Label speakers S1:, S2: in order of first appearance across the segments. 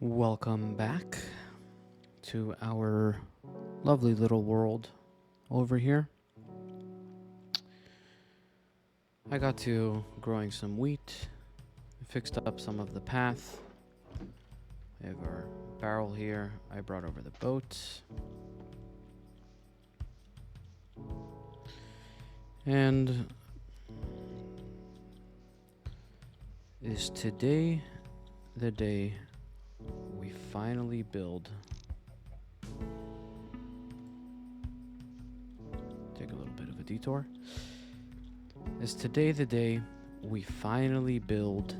S1: Welcome back to our lovely little world over here. I got to growing some wheat, fixed up some of the path. We have our barrel here. I brought over the boat. And is today the day we finally build? Take a little bit of a detour. Is today the day we finally build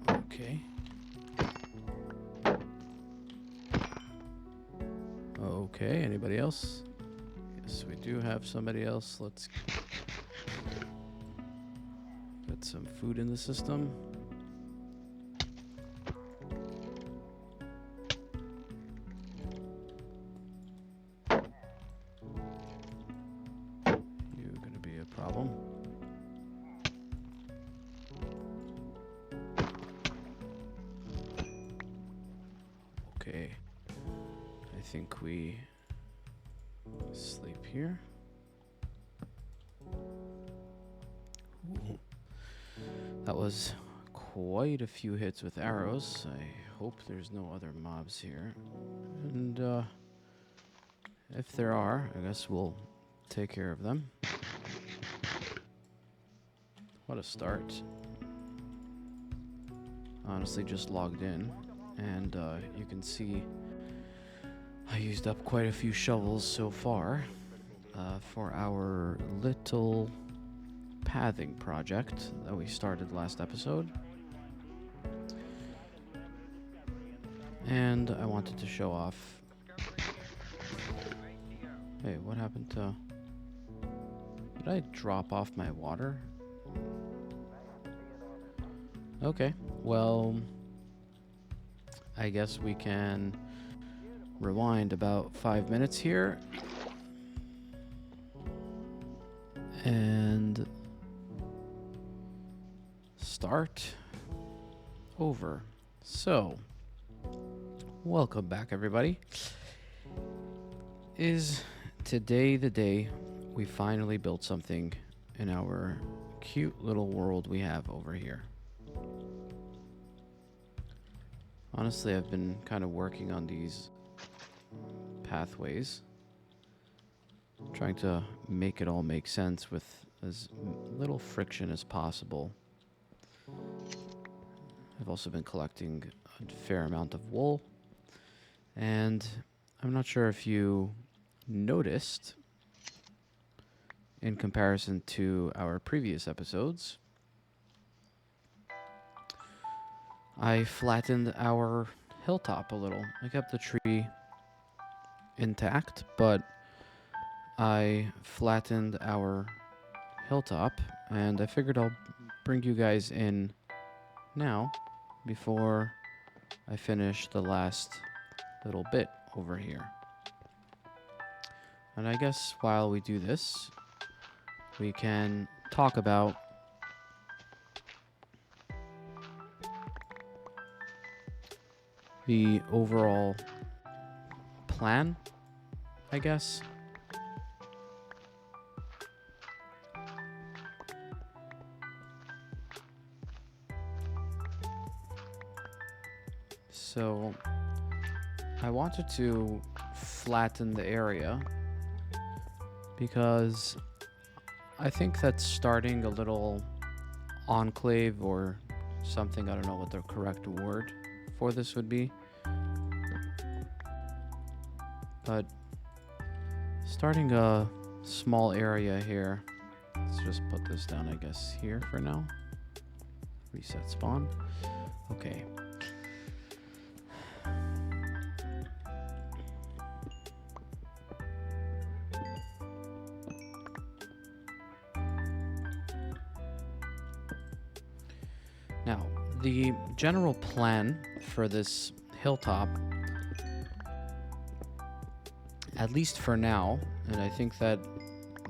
S1: okay. Okay, anybody else? Yes, we do have somebody else. Let's get some food in the system. You're gonna be a problem. Okay. I think we sleep here. Ooh. That was quite a few hits with arrows. I hope there's no other mobs here. And if there are, I guess we'll take care of them. What a start. Honestly, just logged in. And you can see I used up quite a few shovels so far for our little pathing project that we started last episode. And I wanted to show off. Hey, what happened to... Did I drop off my water? Okay, well... I guess we can rewind about 5 minutes here. And start over. So, welcome back, everybody. Is today the day we finally built something in our cute little world we have over here? Honestly, I've been kind of working on these pathways, trying to make it all make sense with as little friction as possible. I've also been collecting a fair amount of wool, and I'm not sure if you noticed, in comparison to our previous episodes, I flattened our hilltop a little. I kept the tree intact, but I flattened our hilltop, and I figured I'll bring you guys in now before I finish the last little bit over here. And I guess while we do this, we can talk about the overall plan, I guess. So I wanted to flatten the area because I think that starting a little enclave or something, I don't know what the correct word for this would be, but starting a small area here. Let's just put this down, I guess, here for now. Reset spawn. Okay. the general plan for this hilltop, at least for now, and I think that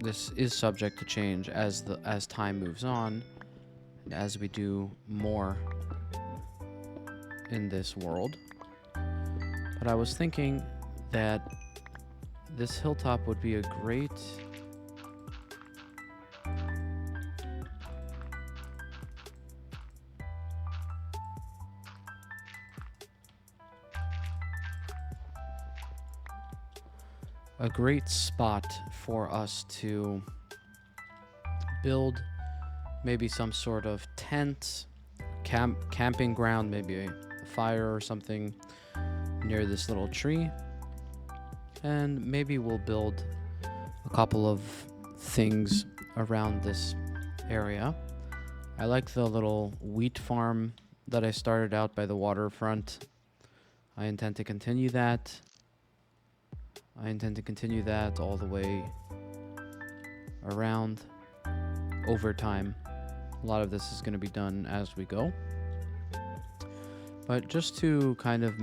S1: this is subject to change as time moves on, and as we do more in this world. But I was thinking that this hilltop would be a great spot for us to build maybe some sort of tent, camping ground, maybe a fire or something near this little tree. And maybe we'll build a couple of things around this area. I like the little wheat farm that I started out by the waterfront. I intend to continue that. All the way around over time. A lot of this is going to be done as we go. But just to kind of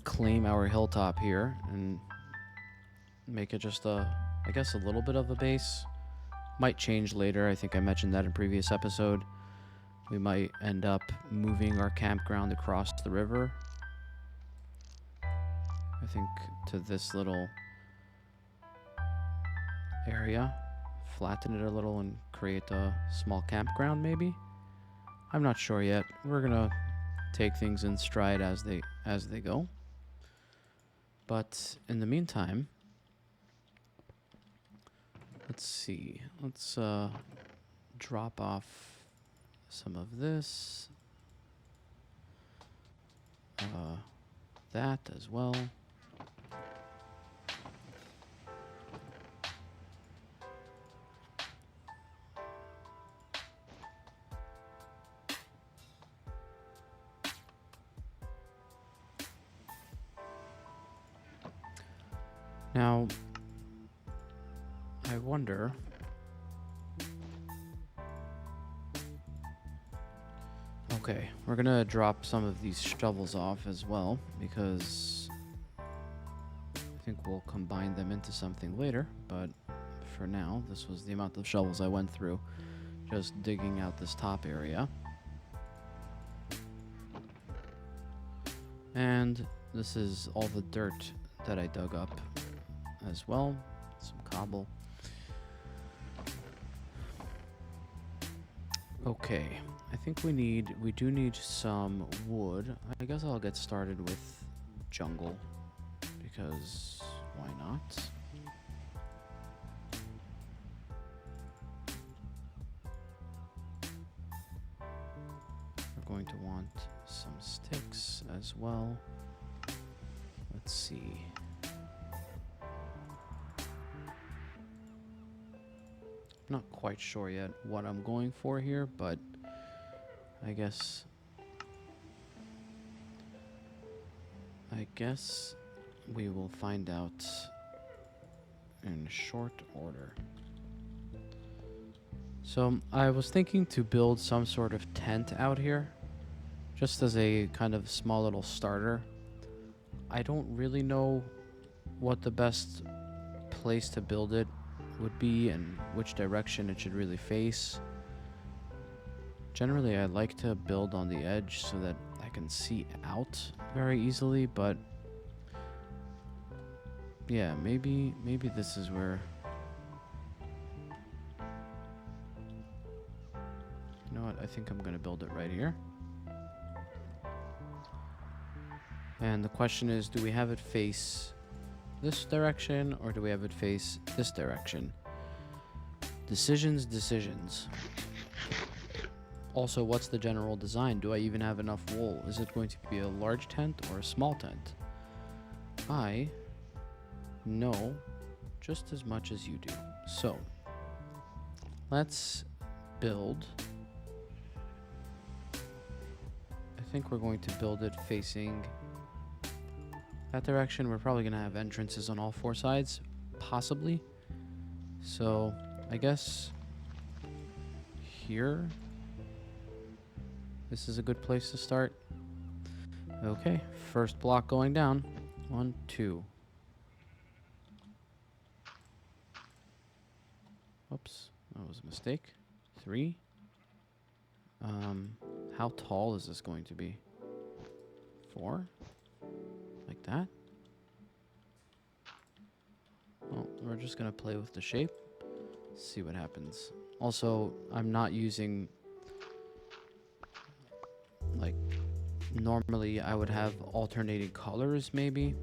S1: claim our hilltop here and make it just I guess a little bit of a base. Might change later. I think I mentioned that in previous episode. We might end up moving our campground across the river. I think to this little area, flatten it a little and create a small campground maybe. I'm not sure yet. We're gonna take things in stride as they go. But in the meantime, let's see. Let's drop off some of this. That as well. Now, I wonder... Okay, we're gonna drop some of these shovels off as well, because I think we'll combine them into something later, but for now, this was the amount of shovels I went through just digging out this top area. And this is all the dirt that I dug up as well. Some cobble. Okay, I think we do need some wood. I guess I'll get started with jungle, because why not? We're going to want some sticks as well. Let's see. Not quite sure yet what I'm going for here, but I guess we will find out in short order. So I was thinking to build some sort of tent out here, just as a kind of small little starter. I don't really know what the best place to build it would be and which direction it should really face. Generally, I like to build on the edge so that I can see out very easily, but yeah, maybe this is where... You know what? I think I'm gonna build it right here. And the question is, do we have it face this direction, or do we have it face this direction? Decisions. Also, what's the general design? Do I even have enough wool? Is it going to be a large tent or a small tent? I know just as much as you do. So, let's build. I think we're going to build it facing that direction. We're probably going to have entrances on all four sides, possibly. So I guess here. This is a good place to start. Okay, first block going down. 1, 2. Oops, that was a mistake. 3. How tall is this going to be? 4? Like that? Well, we're just gonna play with the shape. See what happens. Also, I'm not using, like, normally I would have alternating colors maybe.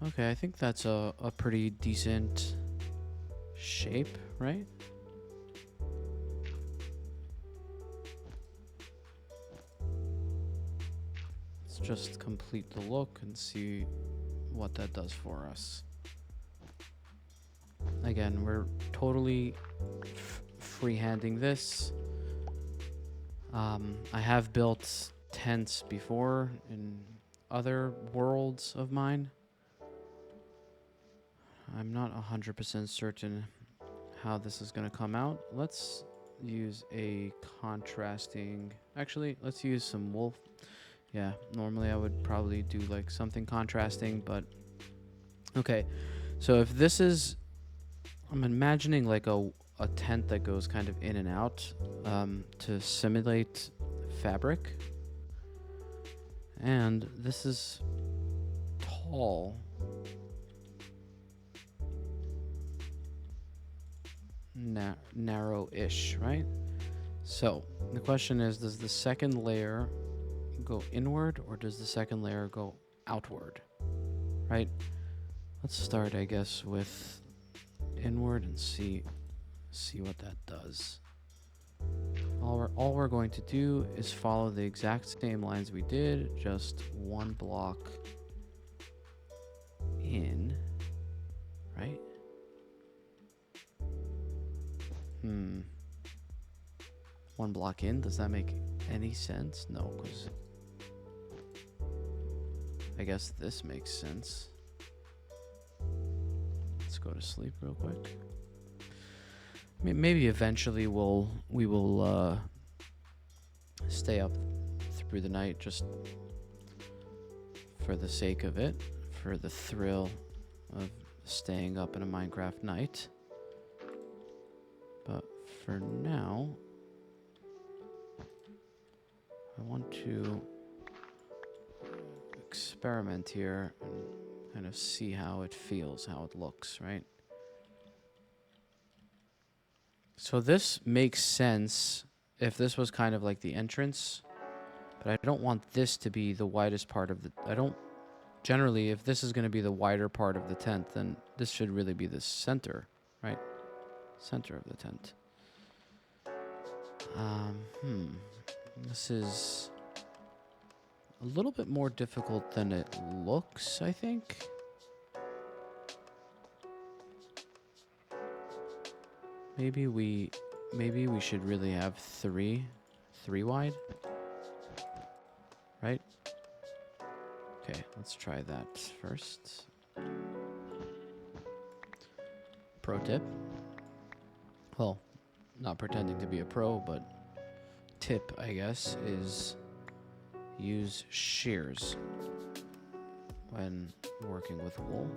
S1: Okay, I think that's a pretty decent shape, right? Let's just complete the look and see what that does for us. Again, we're totally freehanding this. I have built tents before in other worlds of mine. I'm not 100% certain how this is going to come out. Let's use a contrasting... Actually, let's use some wool. Yeah, normally I would probably do like something contrasting, but... Okay, so if this is... I'm imagining like a tent that goes kind of in and out to simulate fabric. And this is tall. Narrow-ish, right? So the question is, does the second layer go inward or does the second layer go outward, right? Let's start, I guess, with inward and see what that does. All we're going to do is follow the exact same lines we did, just one block in, right? One block in, does that make any sense? No, because I guess this makes sense. Let's go to sleep real quick. Maybe eventually we will stay up through the night just for the sake of it, for the thrill of staying up in a Minecraft night. But for now, I want to experiment here and kind of see how it feels, how it looks, right? So this makes sense if this was kind of like the entrance, but I don't want this to be the widest part of the... Generally, if this is going to be the wider part of the tent, then this should really be the center, right? Center of the tent. This is a little bit more difficult than it looks, I think. Maybe we should really have three wide, right? Okay, let's try that first. Pro tip. Well, not pretending to be a pro, but tip, I guess, is use shears when working with wool.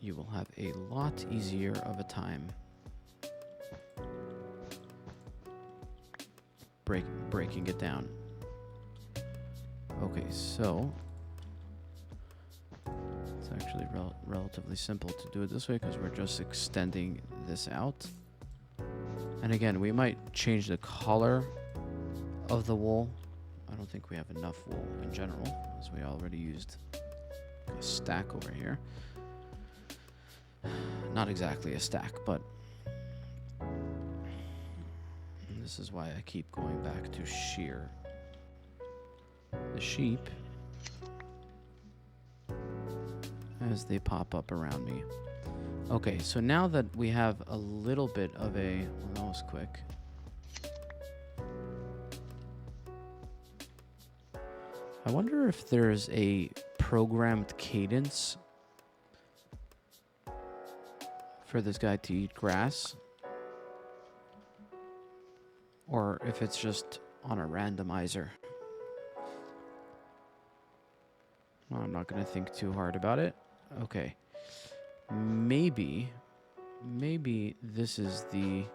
S1: You will have a lot easier of a time breaking it down. Okay, so it's actually relatively simple to do it this way because we're just extending this out. And again, we might change the color of the wool. I don't think we have enough wool in general, as we already used a stack over here. Not exactly a stack, but this is why I keep going back to shear the sheep as they pop up around me. Okay, so now that we have a little bit of a... Well, that was quick. I wonder if there's a programmed cadence for this guy to eat grass. Or if it's just on a randomizer. Well, I'm not going to think too hard about it. Okay. Maybe this is the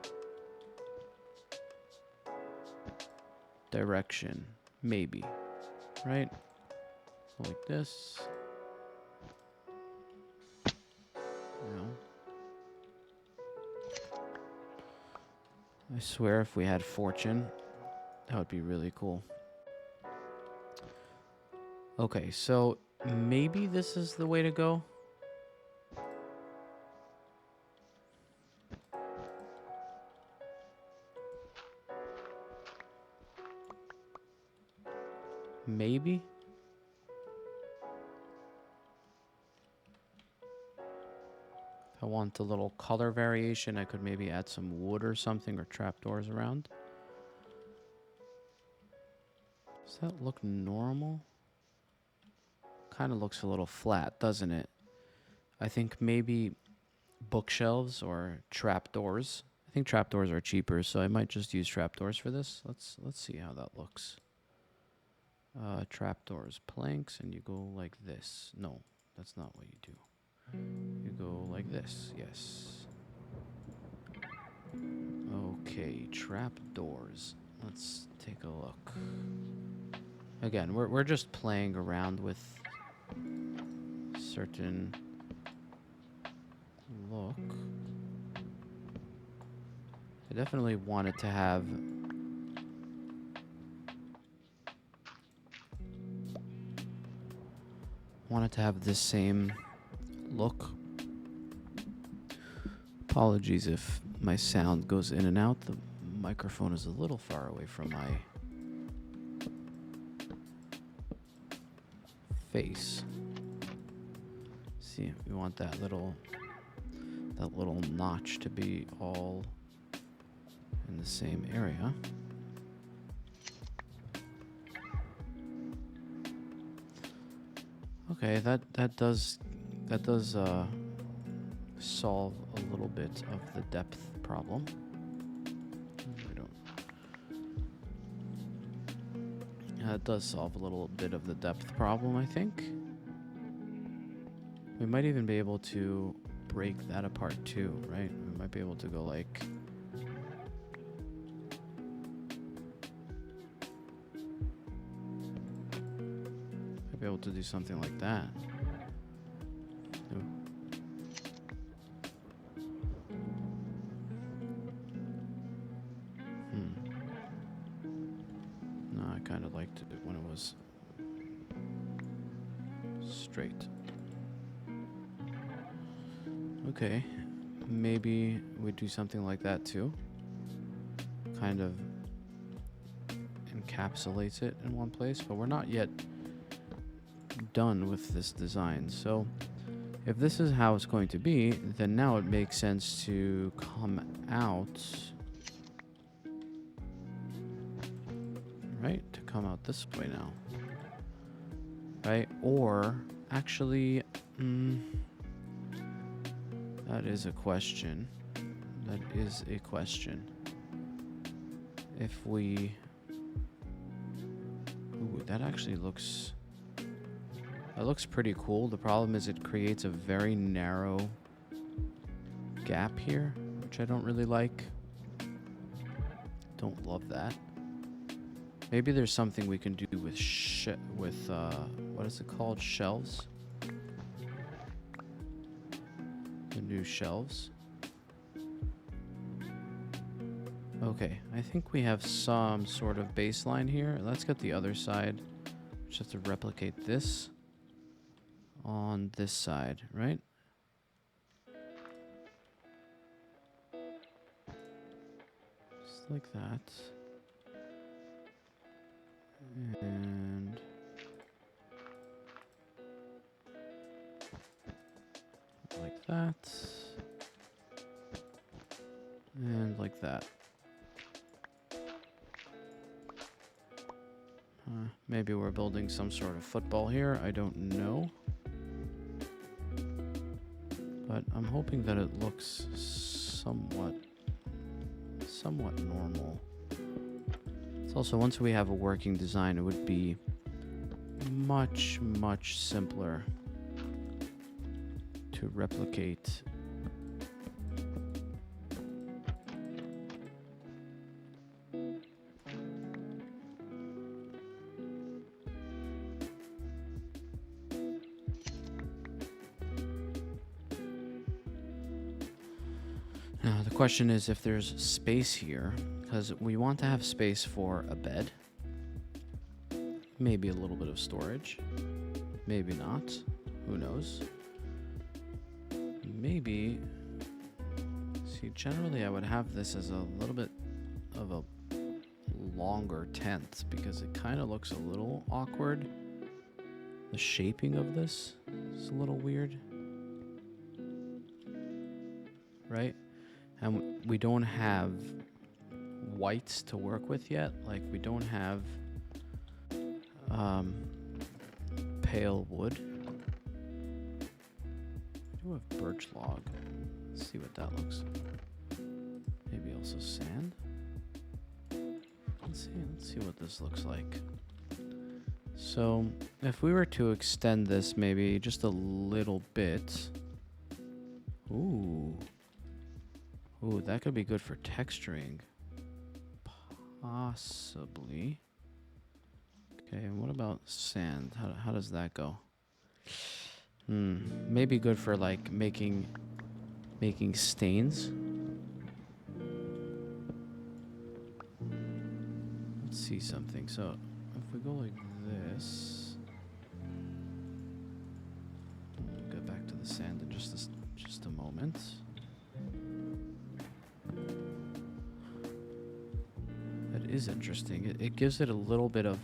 S1: direction. Maybe. Right? Like this. No. I swear if we had fortune, that would be really cool. Okay, so maybe this is the way to go. Maybe. If I want a little color variation, I could maybe add some wood or something or trapdoors around. Does that look normal? Kind of looks a little flat, doesn't it? I think maybe bookshelves or trapdoors. I think trapdoors are cheaper, so I might just use trapdoors for this. Let's see how that looks. Trapdoors, planks, and you go like this. No, that's not what you do. You go like this, yes. Okay, trapdoors. Let's take a look. Again, we're just playing around with certain look. I definitely wanted to have this same look. Apologies if my sound goes in and out. The microphone is a little far away from my face. See, we want that little notch to be all in the same area. Okay, that does solve a little bit of the depth problem. It does solve a little bit of the depth problem, I think. We might even be able to break that apart too, right? We might be able to go like... Might be able to do something like that. No, I kind of liked it when it was straight. Okay, maybe we do something like that too. Kind of encapsulates it in one place, but we're not yet done with this design. So if this is how it's going to be, then now it makes sense to come out, right? To come out this way now, right? Or actually, that is a question. That is a question. If we... Ooh, that actually looks... That looks pretty cool. The problem is it creates a very narrow gap here, which I don't really like. Don't love that. Maybe there's something we can do with what is it called? Shelves? The new shelves. Okay, I think we have some sort of baseline here. Let's get the other side. Just have to replicate this on this side, right? Just like that. And like that. And like that. Maybe we're building some sort of football here. I don't know. But I'm hoping that it looks somewhat normal. So also, once we have a working design, it would be much, much simpler to replicate. Now, the question is if there's space here, because we want to have space for a bed, maybe a little bit of storage, maybe not, who knows. Maybe, see, generally I would have this as a little bit of a longer tent because it kind of looks a little awkward. The shaping of this is a little weird, right? And we don't have whites to work with yet. Like, we don't have pale wood. We do have birch log. Let's see what that looks like. Maybe also sand. Let's see what this looks like. So if we were to extend this maybe just a little bit. Ooh, that could be good for texturing. Possibly. Okay, and what about sand? How does that go? Maybe good for like making stains. Let's see something. So if we go like this, we'll get back to the sand in just a moment. That is interesting. It gives it a little bit of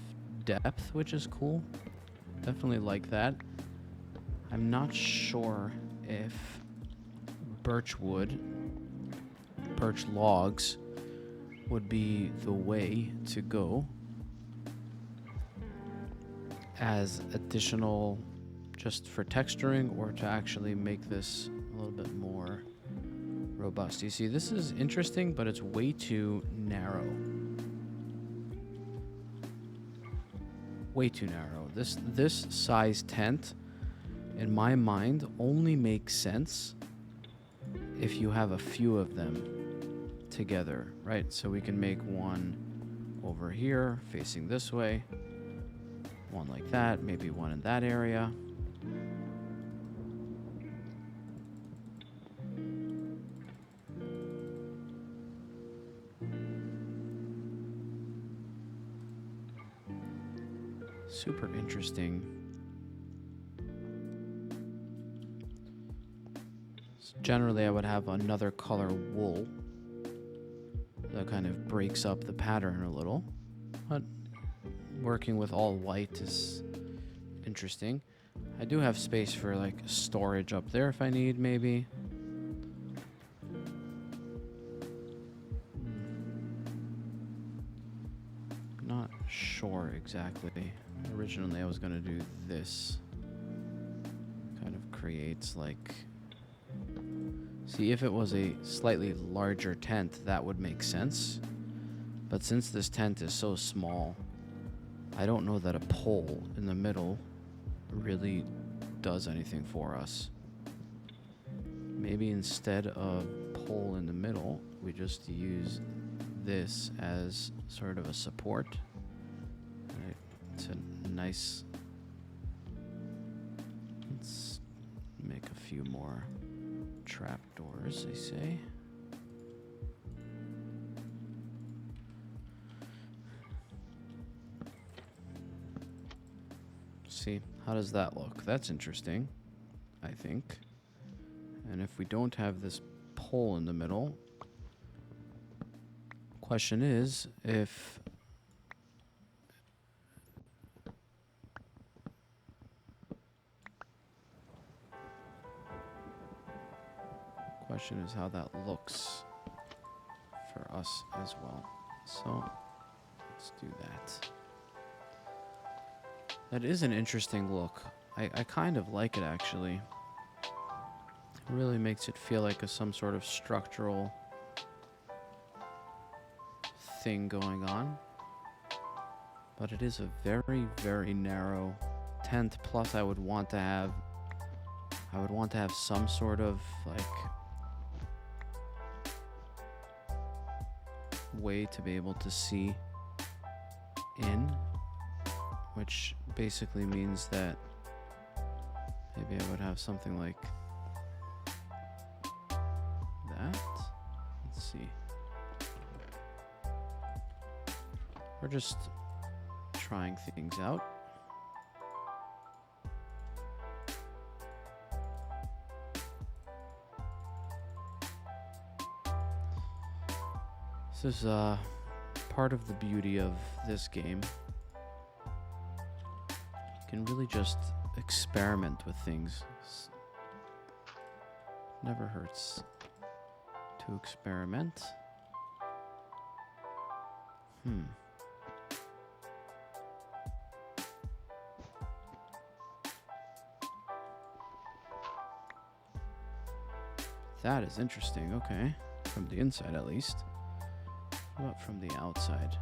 S1: depth, which is cool. Definitely like that. I'm not sure if birch logs would be the way to go as additional just for texturing or to actually make this a little bit more robust. You see, this is interesting, but it's way too narrow. Way too narrow. This size tent, in my mind, only makes sense if you have a few of them together, right? So we can make one over here facing this way, one like that, maybe one in that area. Super interesting. So generally, I would have another color wool that kind of breaks up the pattern a little, but working with all white is interesting. I do have space for like storage up there if I need, maybe. Not sure exactly. Originally, I was gonna do this. Kind of creates like... See, if it was a slightly larger tent, that would make sense. But since this tent is so small, I don't know that a pole in the middle really does anything for us. Maybe instead of pole in the middle, we just use this as sort of a support. Right. It's a nice... Let's make a few more trapdoors, I say. See, how does that look? That's interesting, I think. And if we don't have this pole in the middle, question is if how that looks for us as well. So let's do that. That is an interesting look. I kind of like it, actually. It really makes it feel like some sort of structural thing going on. But it is a very, very narrow tent. Plus, I would want to have some sort of like way to be able to see in, which basically means that maybe I would have something like that. Let's see. We're just trying things out. This is part of the beauty of this game. You can really just experiment with things. Never hurts to experiment. That is interesting. Okay. From the inside, at least. What about from the outside?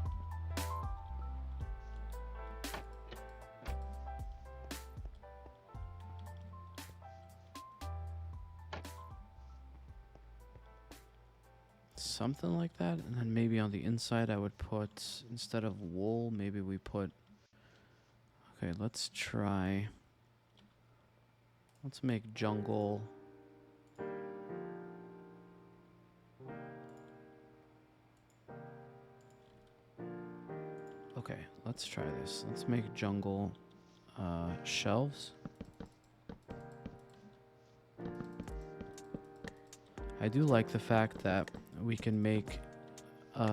S1: Something like that. And then maybe on the inside, I would put, instead of wool, maybe we put... Okay, let's try... Let's make jungle... Okay, let's try this. Let's make jungle shelves. I do like the fact that we can make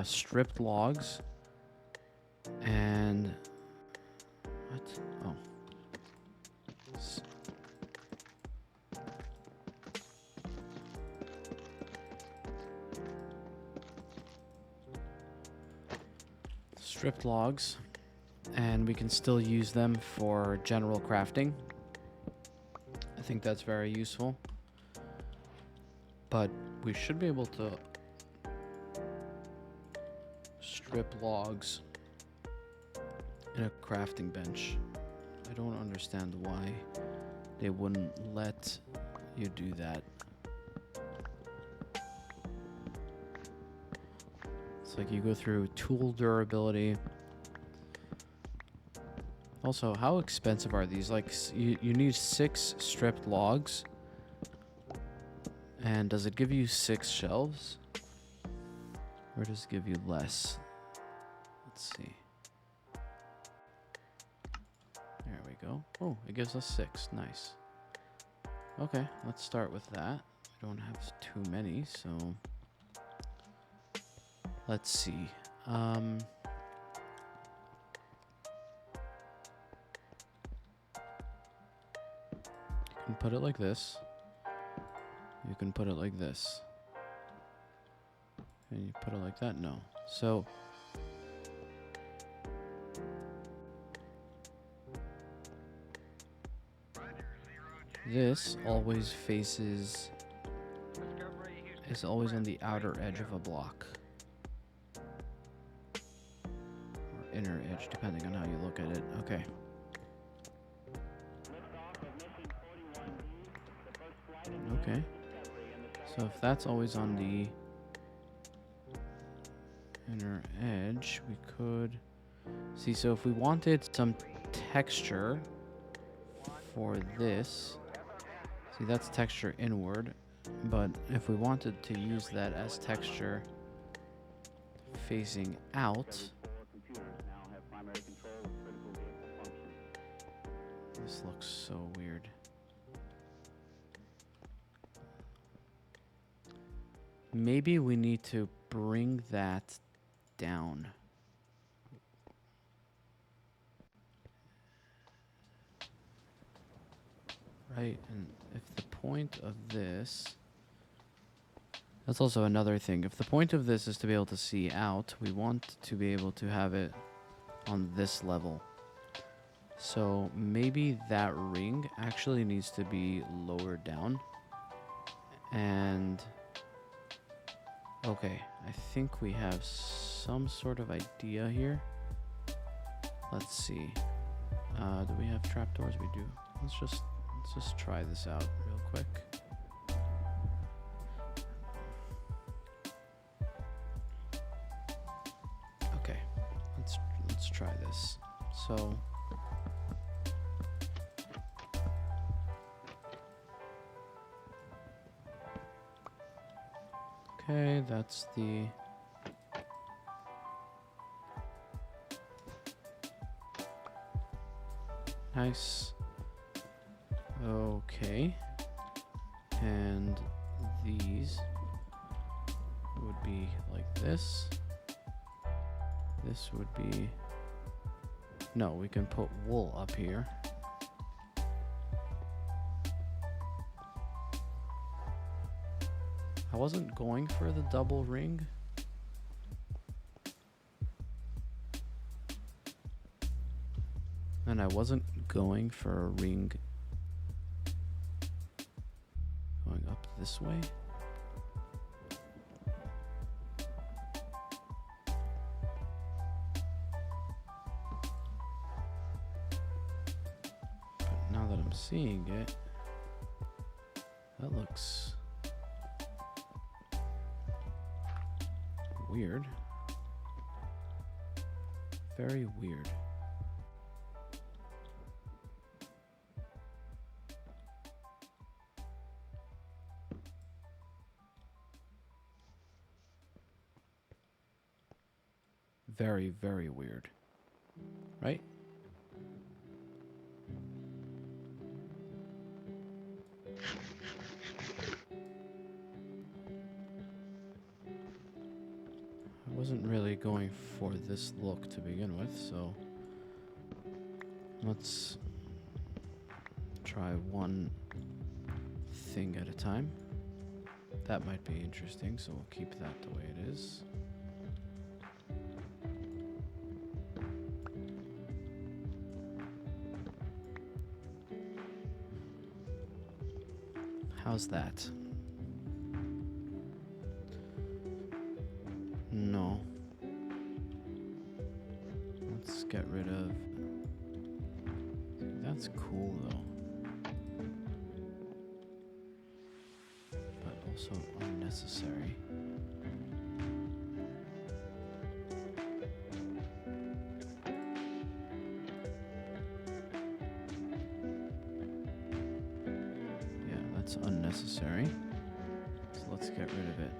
S1: stripped logs and... What? Oh. Stripped logs, and we can still use them for general crafting. I think that's very useful. But we should be able to strip logs in a crafting bench. I don't understand why they wouldn't let you do that. It's like you go through tool durability. Also, how expensive are these? Like, you need 6 stripped logs. And does it give you 6 shelves? Or does it give you less? Let's see. There we go. Oh, it gives us 6. Nice. Okay, let's start with that. I don't have too many, so... Let's see. You can put it like this. You can put it like this. Can you put it like that? No. So... This always faces... is always on the outer edge of a block. Inner edge, depending on how you look at it. Okay. Okay. So if that's always on the inner edge, we could see. So if we wanted some texture for this, see, that's texture inward. But if we wanted to use that as texture facing out, this looks so weird. Maybe we need to bring that down. Right, and if the point of this... That's also another thing. If the point of this is to be able to see out, we want to be able to have it on this level. So maybe that ring actually needs to be lowered down. And... Okay, I think we have some sort of idea here. Let's see. Do we have trapdoors? We do. Let's just try this out real quick. Okay, let's try this. So okay, that's the nice. Okay. And these would be like this. This would be... No, we can put wool up here. I wasn't going for the double ring. And I wasn't going for a ring going up this way. But now that I'm seeing it, that looks weird. Very weird. Very, very weird. Right? I wasn't really going for this look to begin with, so let's try one thing at a time. That might be interesting, so we'll keep that the way it is. How's that? No. Let's get rid of... That's cool though. But also unnecessary. That's unnecessary. So let's get rid of it.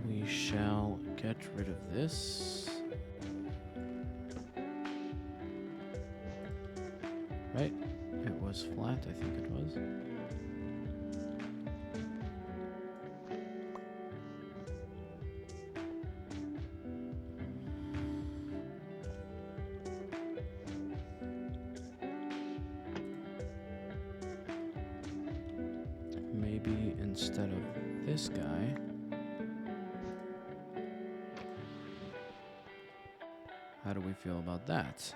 S1: We shall get rid of this. Right? It was flat, I think it was. Maybe instead of this guy, how do we feel about that?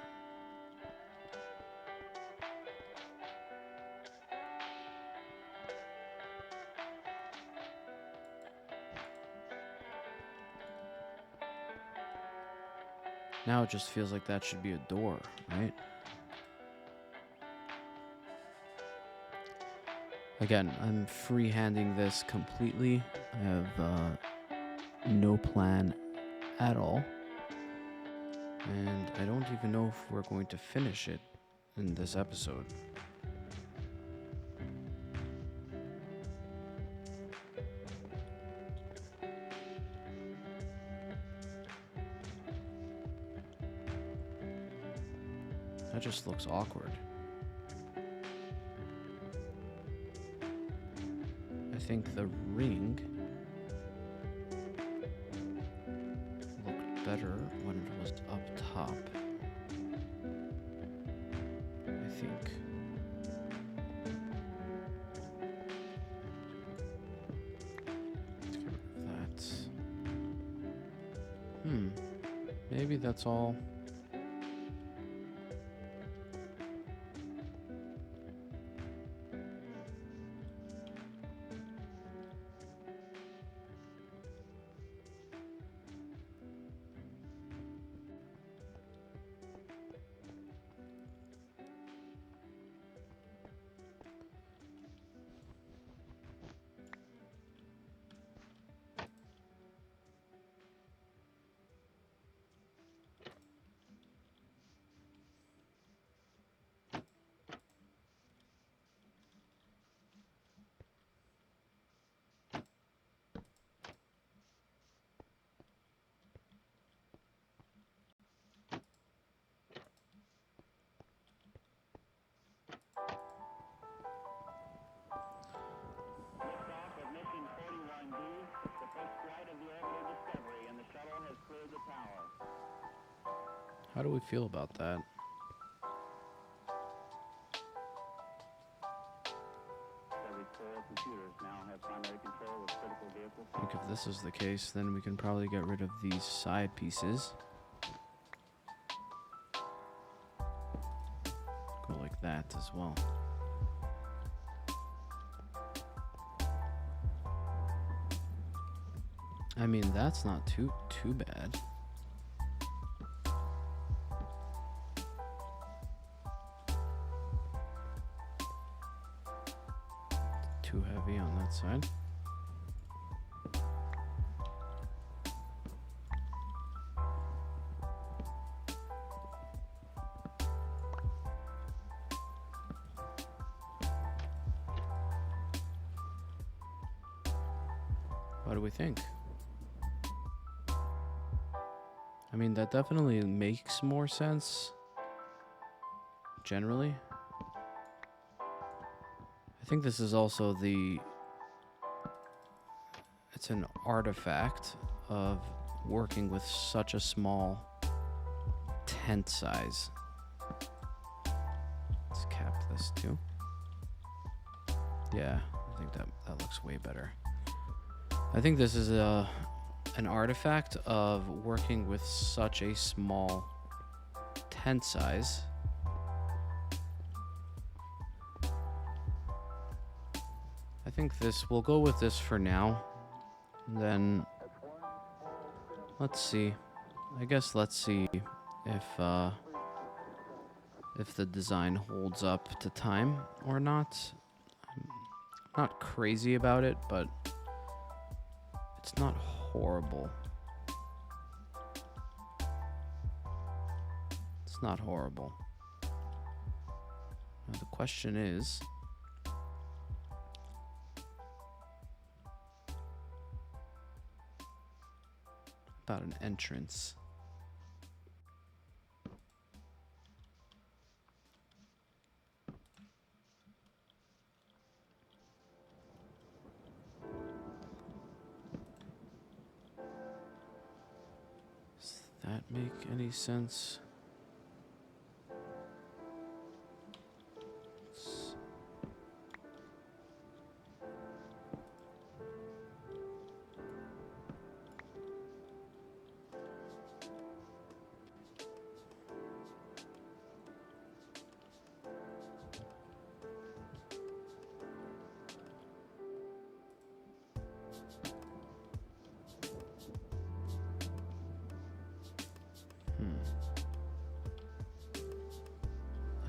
S1: Now it just feels like that should be a door, right? Again, I'm freehanding this completely. I have no plan at all. And I don't even know if we're going to finish it in this episode. That just looks awkward. I think the ring looked better when it was up top. I think. Let's get rid of that. Maybe that's all. How do we feel about that? I think if this is the case, then we can probably get rid of these side pieces. Go like that as well. I mean, that's not too bad. Too heavy on that side. What do we think? I mean, that definitely makes more sense, generally. I think this is also it's an artifact of working with such a small tent size. Let's cap this too. Yeah, I think that looks way better. I think this is an artifact of working with such a small tent size. I think we'll go with this for now. Then let's see. I guess let's see if the design holds up to time or not. I'm not crazy about it, but it's not horrible. It's not horrible. Now the question is, about an entrance. Does that make any sense?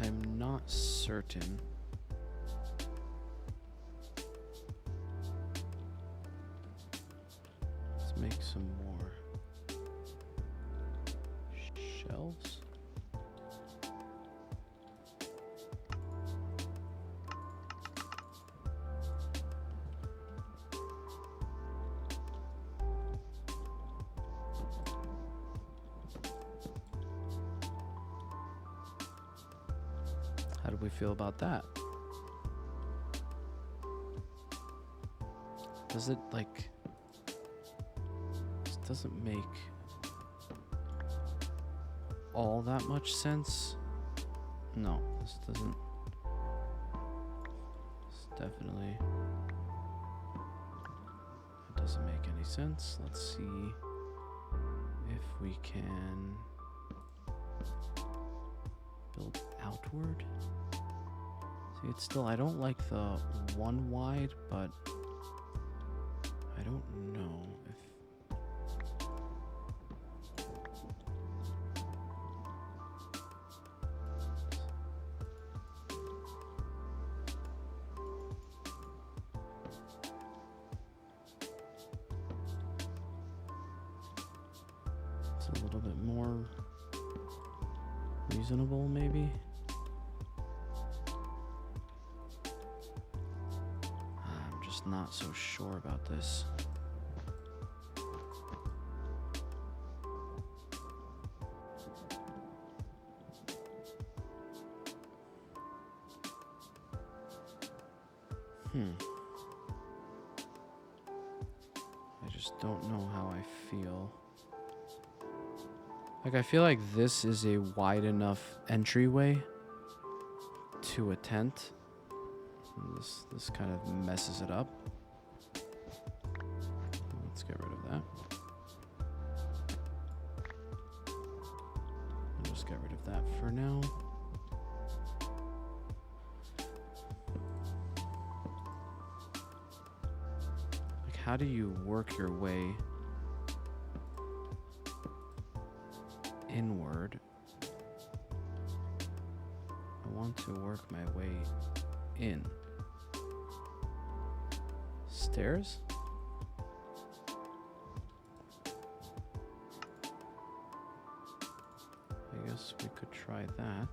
S1: I'm not certain. Let's make some more shelves. How do we feel about that? Does it this doesn't make all that much sense? No, this doesn't. This definitely, it doesn't make any sense. Let's see if we can build outward. See, it's still, I don't like the one wide, but I don't know if it's a little bit more reasonable, maybe. I'm just not so sure about this. I just don't know how I feel. Like, I feel like this is a wide enough entryway to a tent. And this kind of messes it up. Let's get rid of that. I'll just get rid of that for now. Like, how do you work your way inward? I want to work my way in. Stairs? I guess we could try that.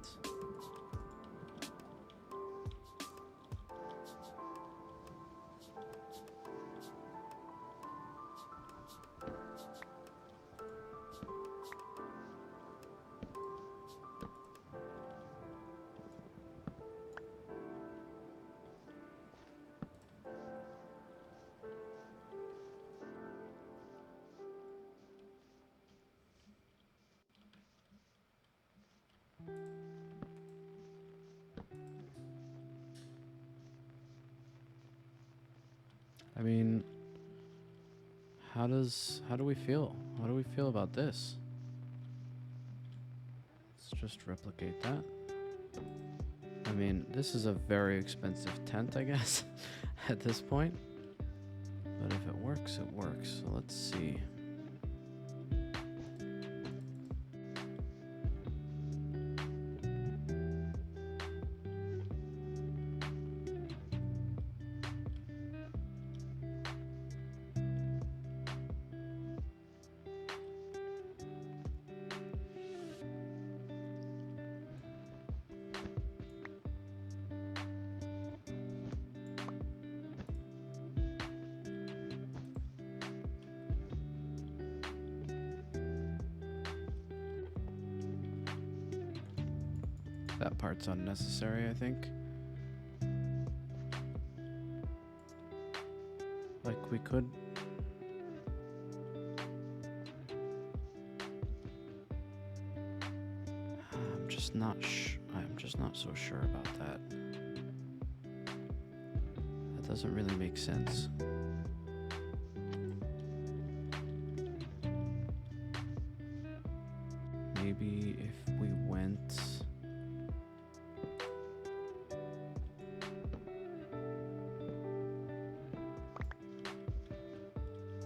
S1: I mean, how do we feel? How do we feel about this? Let's just replicate that. I mean, this is a very expensive tent, I guess, at this point. But if it works, it works. So let's see. That part's unnecessary, I think. Like, we could... I'm just not so sure about that. That doesn't really make sense. Maybe if we went...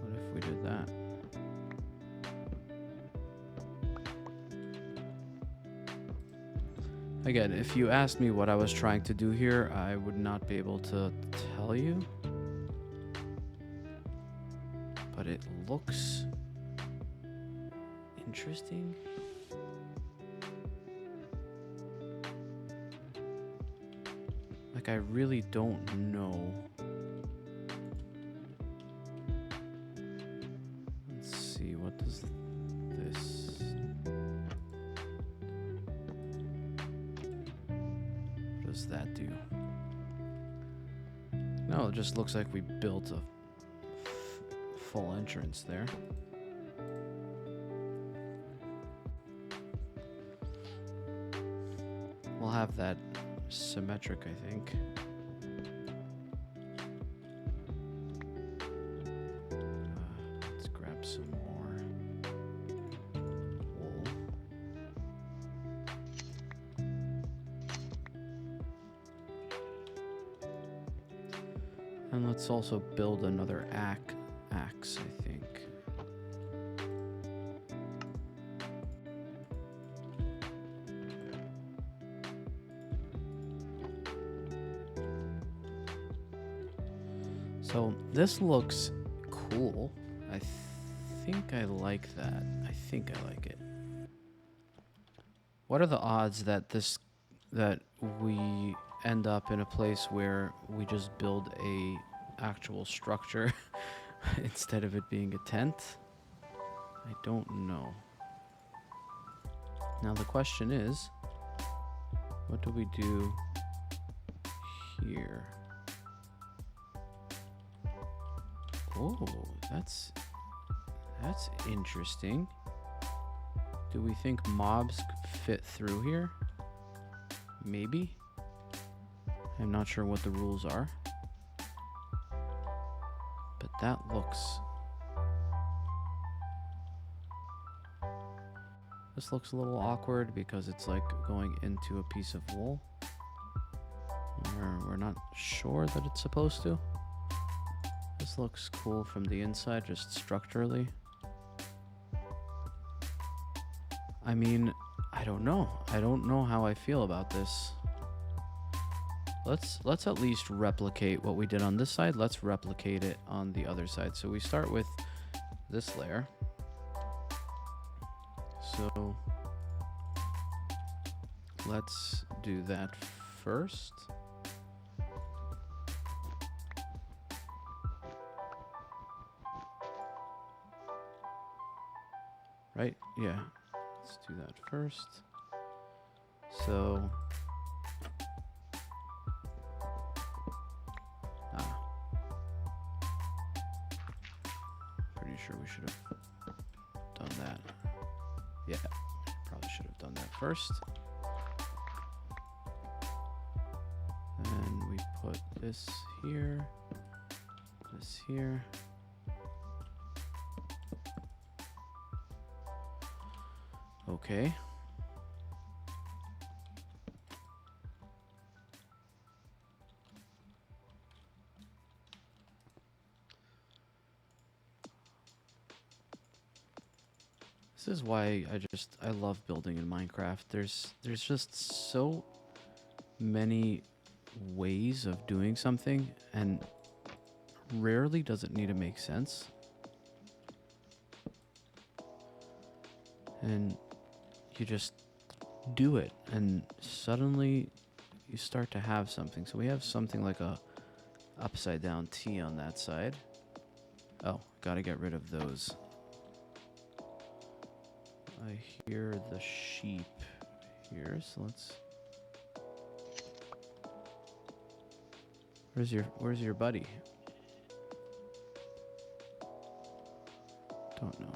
S1: What if we did that? Again, if you asked me what I was trying to do here, I would not be able to tell you. But it looks interesting. Like, I really don't know. Let's see, what does this... What does that do? No, it just looks like we built a full entrance there. We'll have that symmetric, I think. Let's grab some more wool. And let's also build another axe, I think. So this looks cool. I think I like that. I think I like it. What are the odds that we end up in a place where we just build a actual structure instead of it being a tent? I don't know. Now the question is, what do we do here? Oh, that's interesting. Do we think mobs fit through here? Maybe. I'm not sure what the rules are. But that looks... This looks a little awkward because it's like going into a piece of wool. We're not sure that it's supposed to. This looks cool from the inside, just structurally. I mean, I don't know. I don't know how I feel about this. Let's at least replicate what we did on this side. Let's replicate it on the other side. So we start with this layer. So let's do that first. Right? Yeah. Let's do that first. So pretty sure we should have done that. Yeah, probably should have done that first. And we put this here, this here. Okay. This is why I love building in Minecraft. There's just so many ways of doing something, and rarely does it need to make sense. And you just do it, and suddenly you start to have something. So we have something like a upside down T on that side. Oh, gotta get rid of those. I hear the sheep here, so let's... Where's your buddy? Don't know.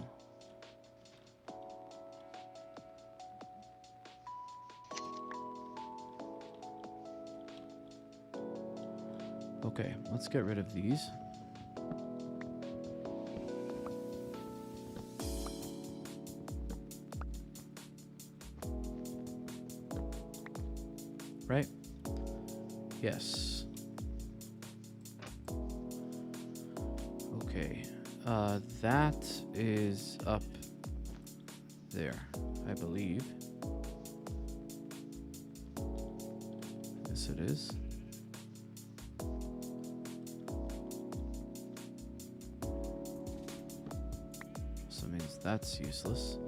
S1: Okay, let's get rid of these. Right? Yes. Okay. That is up there, I believe. Yes, it is. So it means that's useless.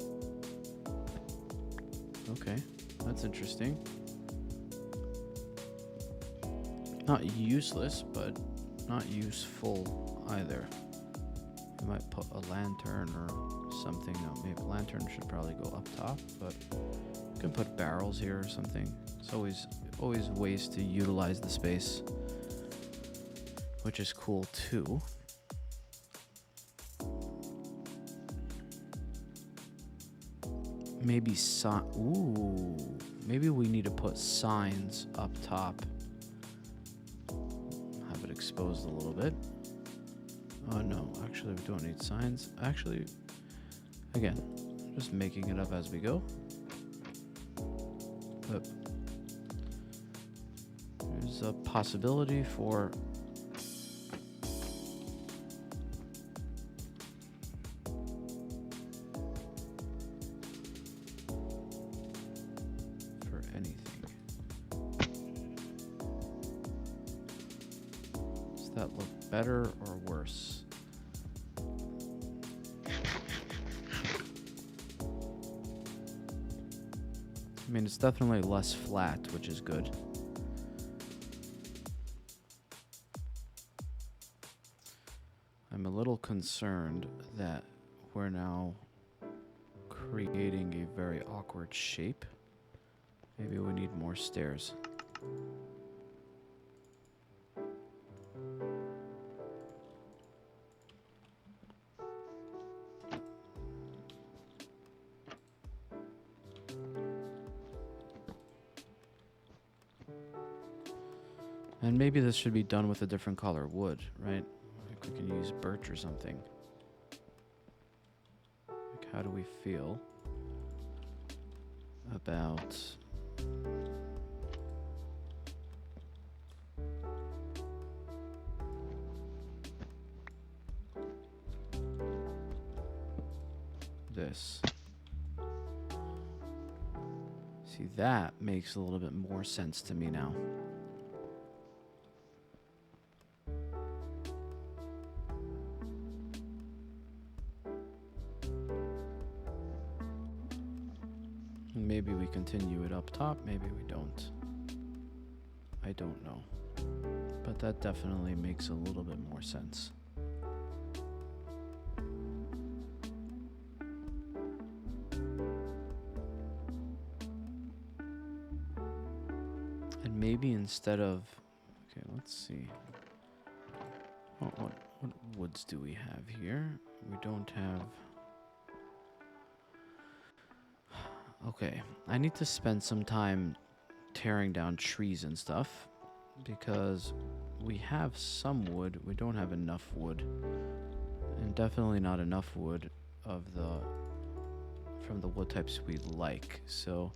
S1: Okay, that's interesting. Not useless, but not useful either. We might put a lantern or something. No, maybe lantern should probably go up top, but you can put barrels here or something. It's always ways to utilize the space, which is cool too. Maybe maybe we need to put signs up top. Have it exposed a little bit. Oh no, actually we don't need signs. Actually, again, just making it up as we go. But there's a possibility for anything. Does that look better or worse? I mean, it's definitely less flat, which is good. I'm a little concerned that we're now creating a very awkward shape. Maybe we need more stairs. And maybe this should be done with a different color wood, right? Like we can use birch or something. Like how do we feel about this? See, that makes a little bit more sense to me now. Maybe we continue it up top, maybe we don't. I don't know. But that definitely makes a little bit more sense. And maybe instead of... Okay, let's see. What woods do we have here? We don't have... Okay, I need to spend some time tearing down trees and stuff because we have some wood. We don't have enough wood, and definitely not enough wood from the wood types we like. So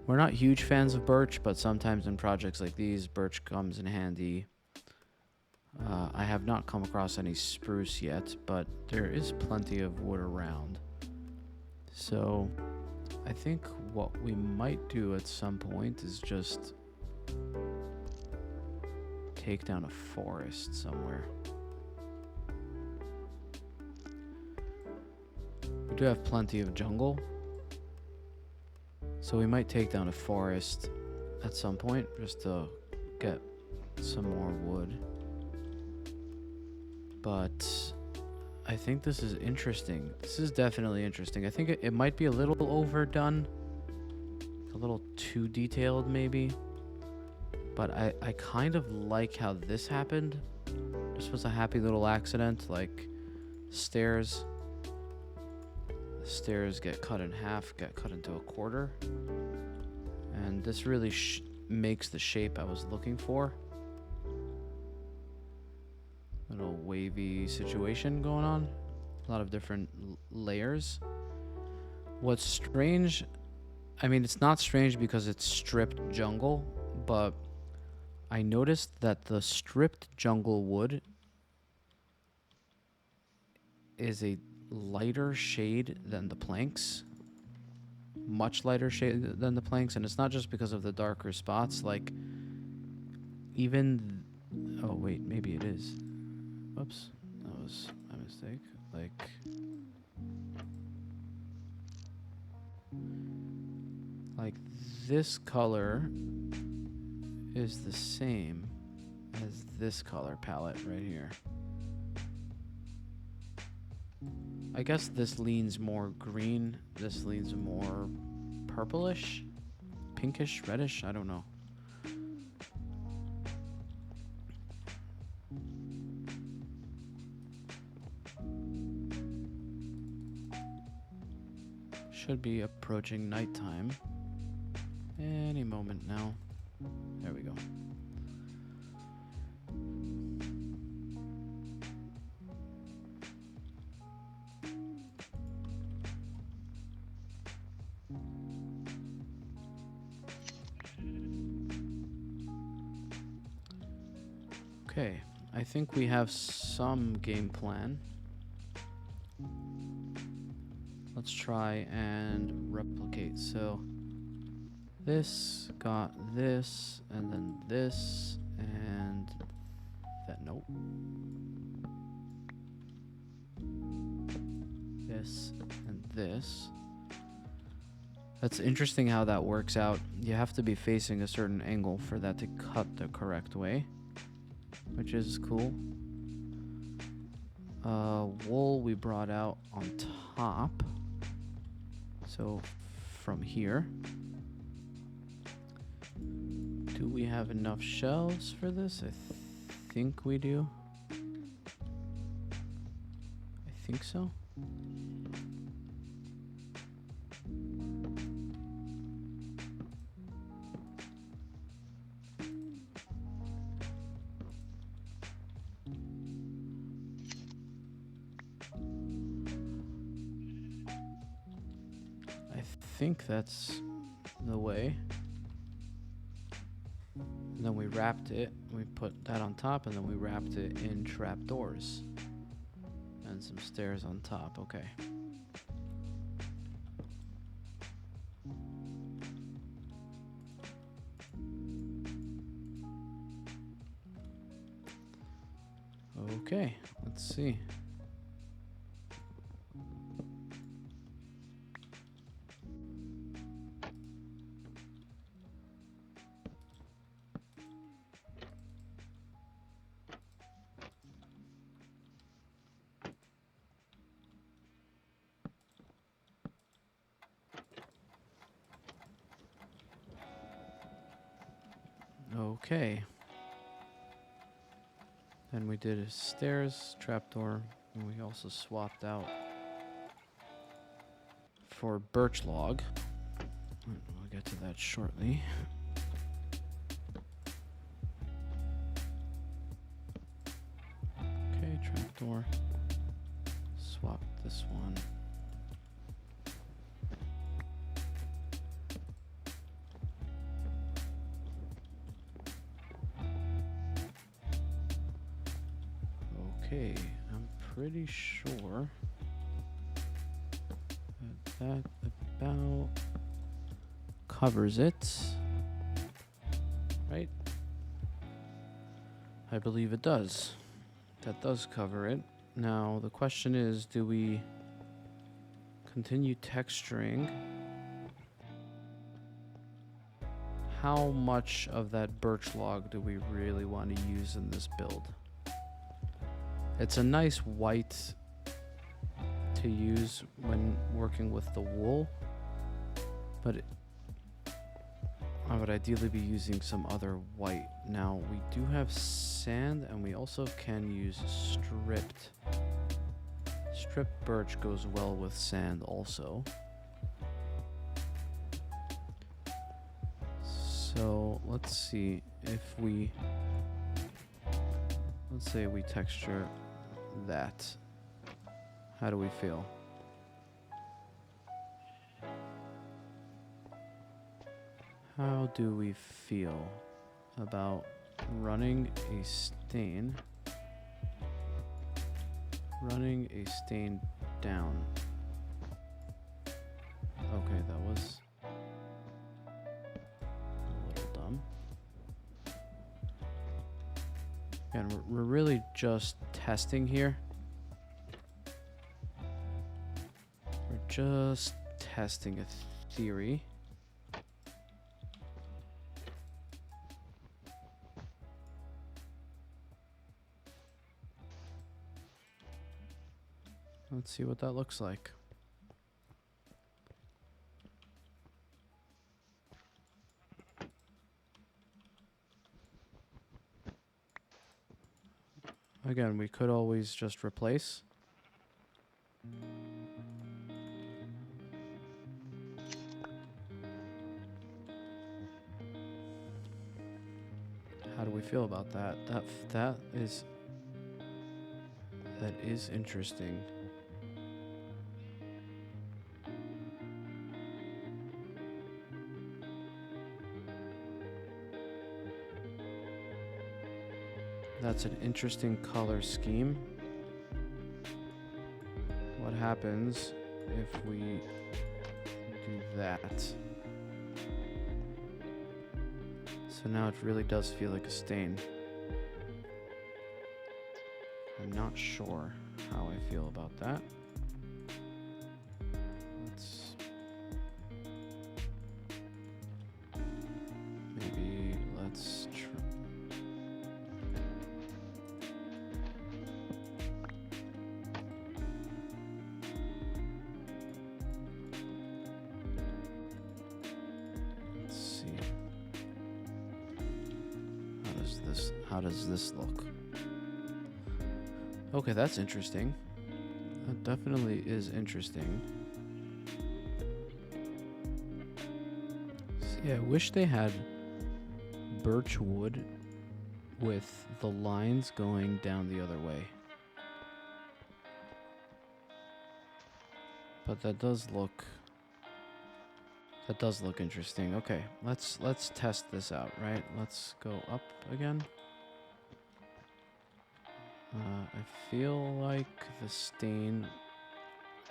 S1: we're not huge fans of birch, but sometimes in projects like these, birch comes in handy. I have not come across any spruce yet, but there is plenty of wood around. So I think what we might do at some point is just take down a forest somewhere. We do have plenty of jungle, so we might take down a forest at some point just to get some more wood. But I think this is interesting. This is definitely interesting. I think it might be a little overdone. A little too detailed, maybe. But I kind of like how this happened. This was a happy little accident, like stairs. The stairs get cut in half, get cut into a quarter. And this really makes the shape I was looking for. Little wavy situation going on. A lot of different layers. What's strange, I mean, it's not strange because it's stripped jungle, but I noticed that the stripped jungle wood is a lighter shade than the planks. Much lighter shade than the planks, and it's not just because of the darker spots, like even... Oh wait, maybe it is. Whoops, that was my mistake. Like this color is the same as this color palette right here. I guess this leans more green, this leans more purplish, pinkish, reddish, I don't know. Should be approaching nighttime any moment now. There we go. Okay, I think we have some game plan. Let's try and replicate. So this got this, and then this, and that. Nope. This and this. That's interesting how that works out. You have to be facing a certain angle for that to cut the correct way, which is cool. Wool we brought out on top. So from here, do we have enough shelves for this? I think we do. I think so. think that's the way. And then we wrapped it. We put that on top, and then we wrapped it in trapdoors. And some stairs on top. Okay. Okay, let's see. Okay. Then we did a stairs, trapdoor, and we also swapped out for birch log. We'll get to that shortly. Okay, trapdoor. Swap this one. Okay, I'm pretty sure that about covers it, right? I believe it does. That does cover it. Now, the question is, do we continue texturing? How much of that birch log do we really want to use in this build? It's a nice white to use when working with the wool, but I would ideally be using some other white. Now, we do have sand, and we also can use stripped. Stripped birch goes well with sand also. So, let's see if we... Let's say we texture that. How do we feel? How do we feel about running a stain? Running a stain down. Okay, that was a little dumb. And we're really just testing here. We're just testing a theory. Let's see what that looks like. Again, we could always just replace. How do we feel about that? That is interesting. That's an interesting color scheme. What happens if we do that? So now it really does feel like a stain. I'm not sure how I feel about that. Let's try. Let's see. How does this look? Okay, that's interesting. That definitely is interesting. See, I wish they had birch wood with the lines going down the other way. But that does look That does look interesting. Okay, let's test this out, right? Let's go up again. I feel like the stain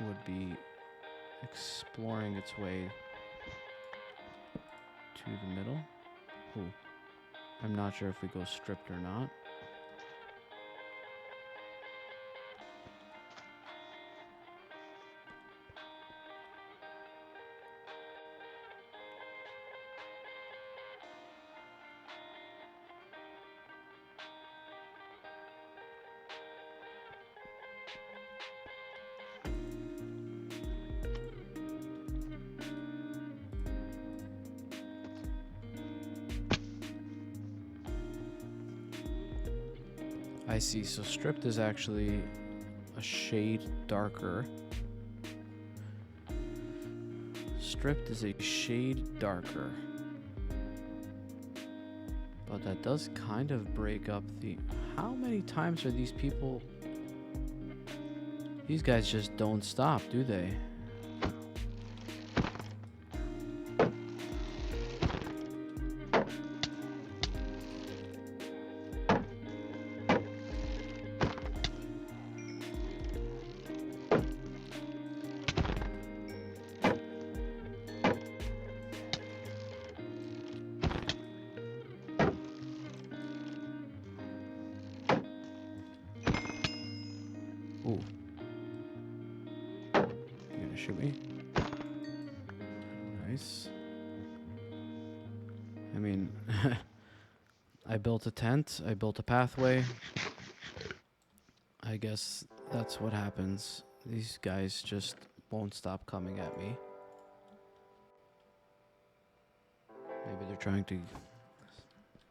S1: would be exploring its way to the middle. Ooh. I'm not sure if we go stripped or not. I see. So stripped is actually a shade darker. Stripped is a shade darker. But that does kind of break up the... How many times are these people... These guys just don't stop, do they? Ooh. You gonna shoot me? Nice. I mean, I built a tent. I built a pathway. I guess that's what happens. These guys just won't stop coming at me. Maybe they're trying to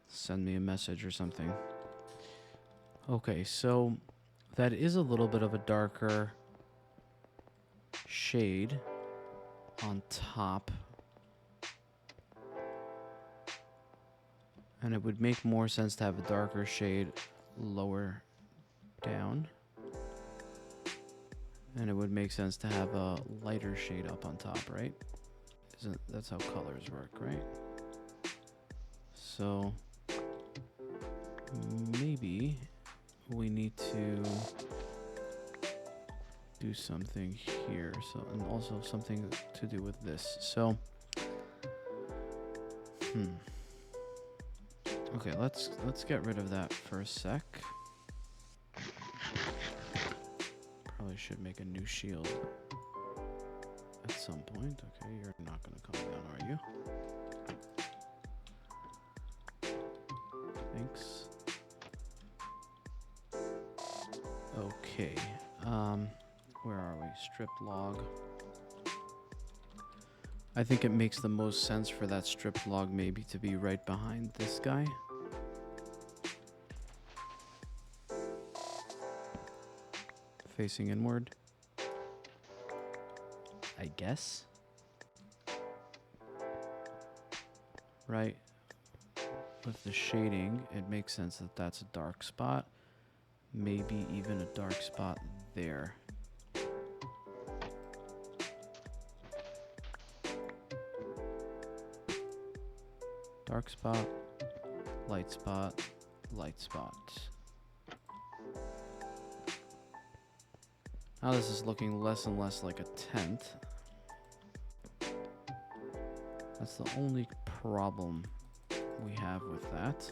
S1: send me a message or something. Okay, so that is a little bit of a darker shade on top. And it would make more sense to have a darker shade lower down. And it would make sense to have a lighter shade up on top, right? That's how colors work, right? So maybe we need to do something here. So, and also something to do with this. So, okay, let's get rid of that for a sec. Probably should make a new shield at some point. Okay, you're not gonna come down, are you? Thanks. Okay. Where are we? Stripped log. I think it makes the most sense for that stripped log maybe to be right behind this guy. Facing inward. I guess. Right? With the shading, it makes sense that that's a dark spot. Maybe even a dark spot there. Dark spot, light spot, light spot. Now this is looking less and less like a tent. That's the only problem we have with that.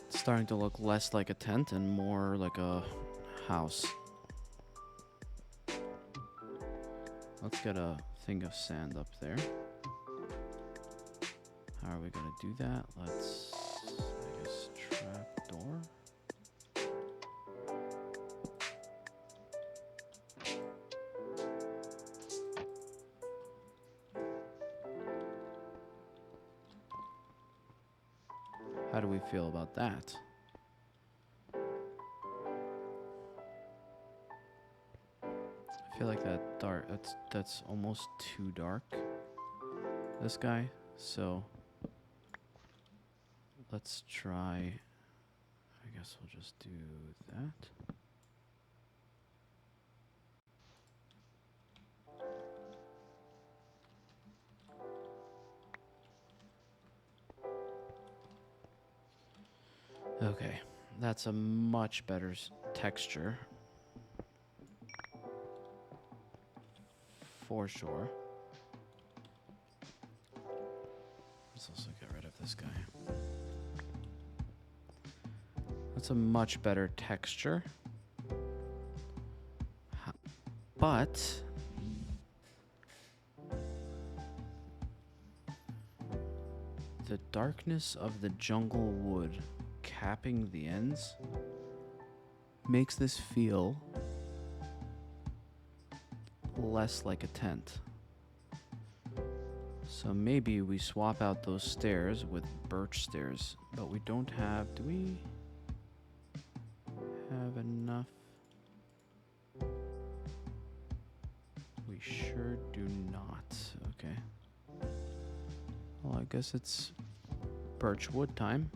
S1: It's starting to look less like a tent and more like a house. Let's get a thing of sand up there. How are we gonna do that? Let's, I guess, trap door. How do we feel about that? I feel like that dark, that's almost too dark, this guy, so let's try, I guess we'll just do that. Okay, that's a much better texture. For sure. Let's also get rid of this guy. That's a much better texture. But the darkness of the jungle wood capping the ends makes this feel less like a tent. So maybe we swap out those stairs with birch stairs, but we don't have, do we have enough? We sure do not. Okay. Well, I guess it's birch wood time.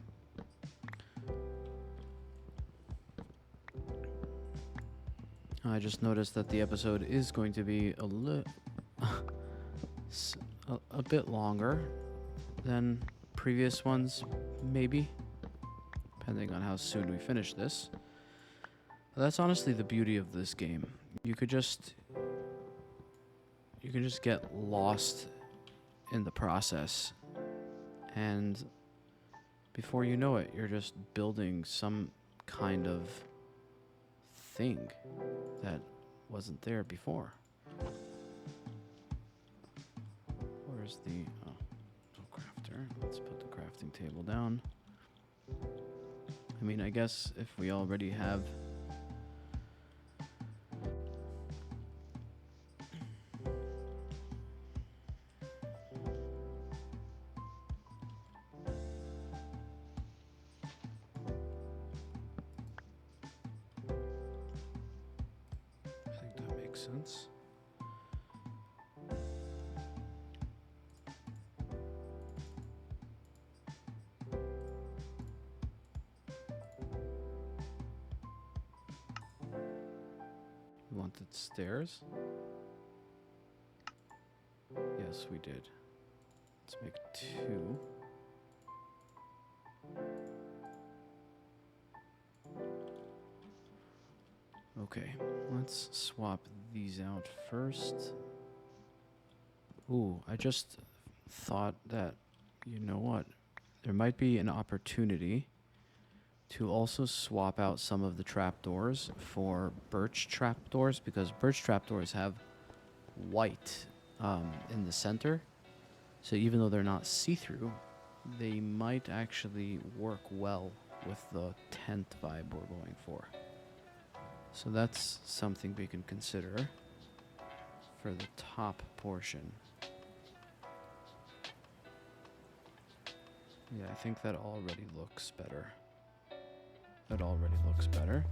S1: I just noticed that the episode is going to be a bit longer than previous ones, maybe, depending on how soon we finish this. But that's honestly the beauty of this game. You can just get lost in the process, and before you know it, you're just building some kind of thing that wasn't there before. Where's the crafter? Let's put the crafting table down. I mean, I guess if we already have sense. We wanted stairs? Yes, we did. Let's make 2. Okay, let's swap these out first. Ooh, I just thought that, you know what? There might be an opportunity to also swap out some of the trapdoors for birch trapdoors, because birch trapdoors have white in the center. So even though they're not see-through, they might actually work well with the tent vibe we're going for. So that's something we can consider for the top portion. Yeah, I think that already looks better. That already looks better.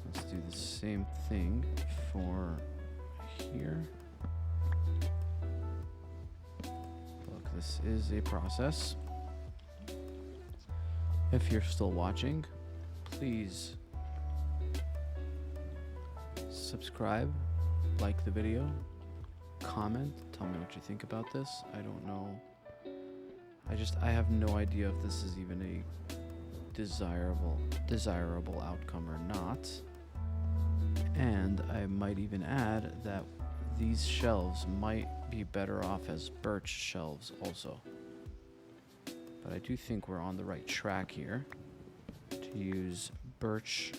S1: Let's do the same thing for here. Look, this is a process. If you're still watching, please subscribe, like the video, comment, tell me what you think about this. I don't know. I have no idea if this is even a desirable outcome or not. And I might even add that these shelves might be better off as birch shelves also. But I do think we're on the right track here to use birch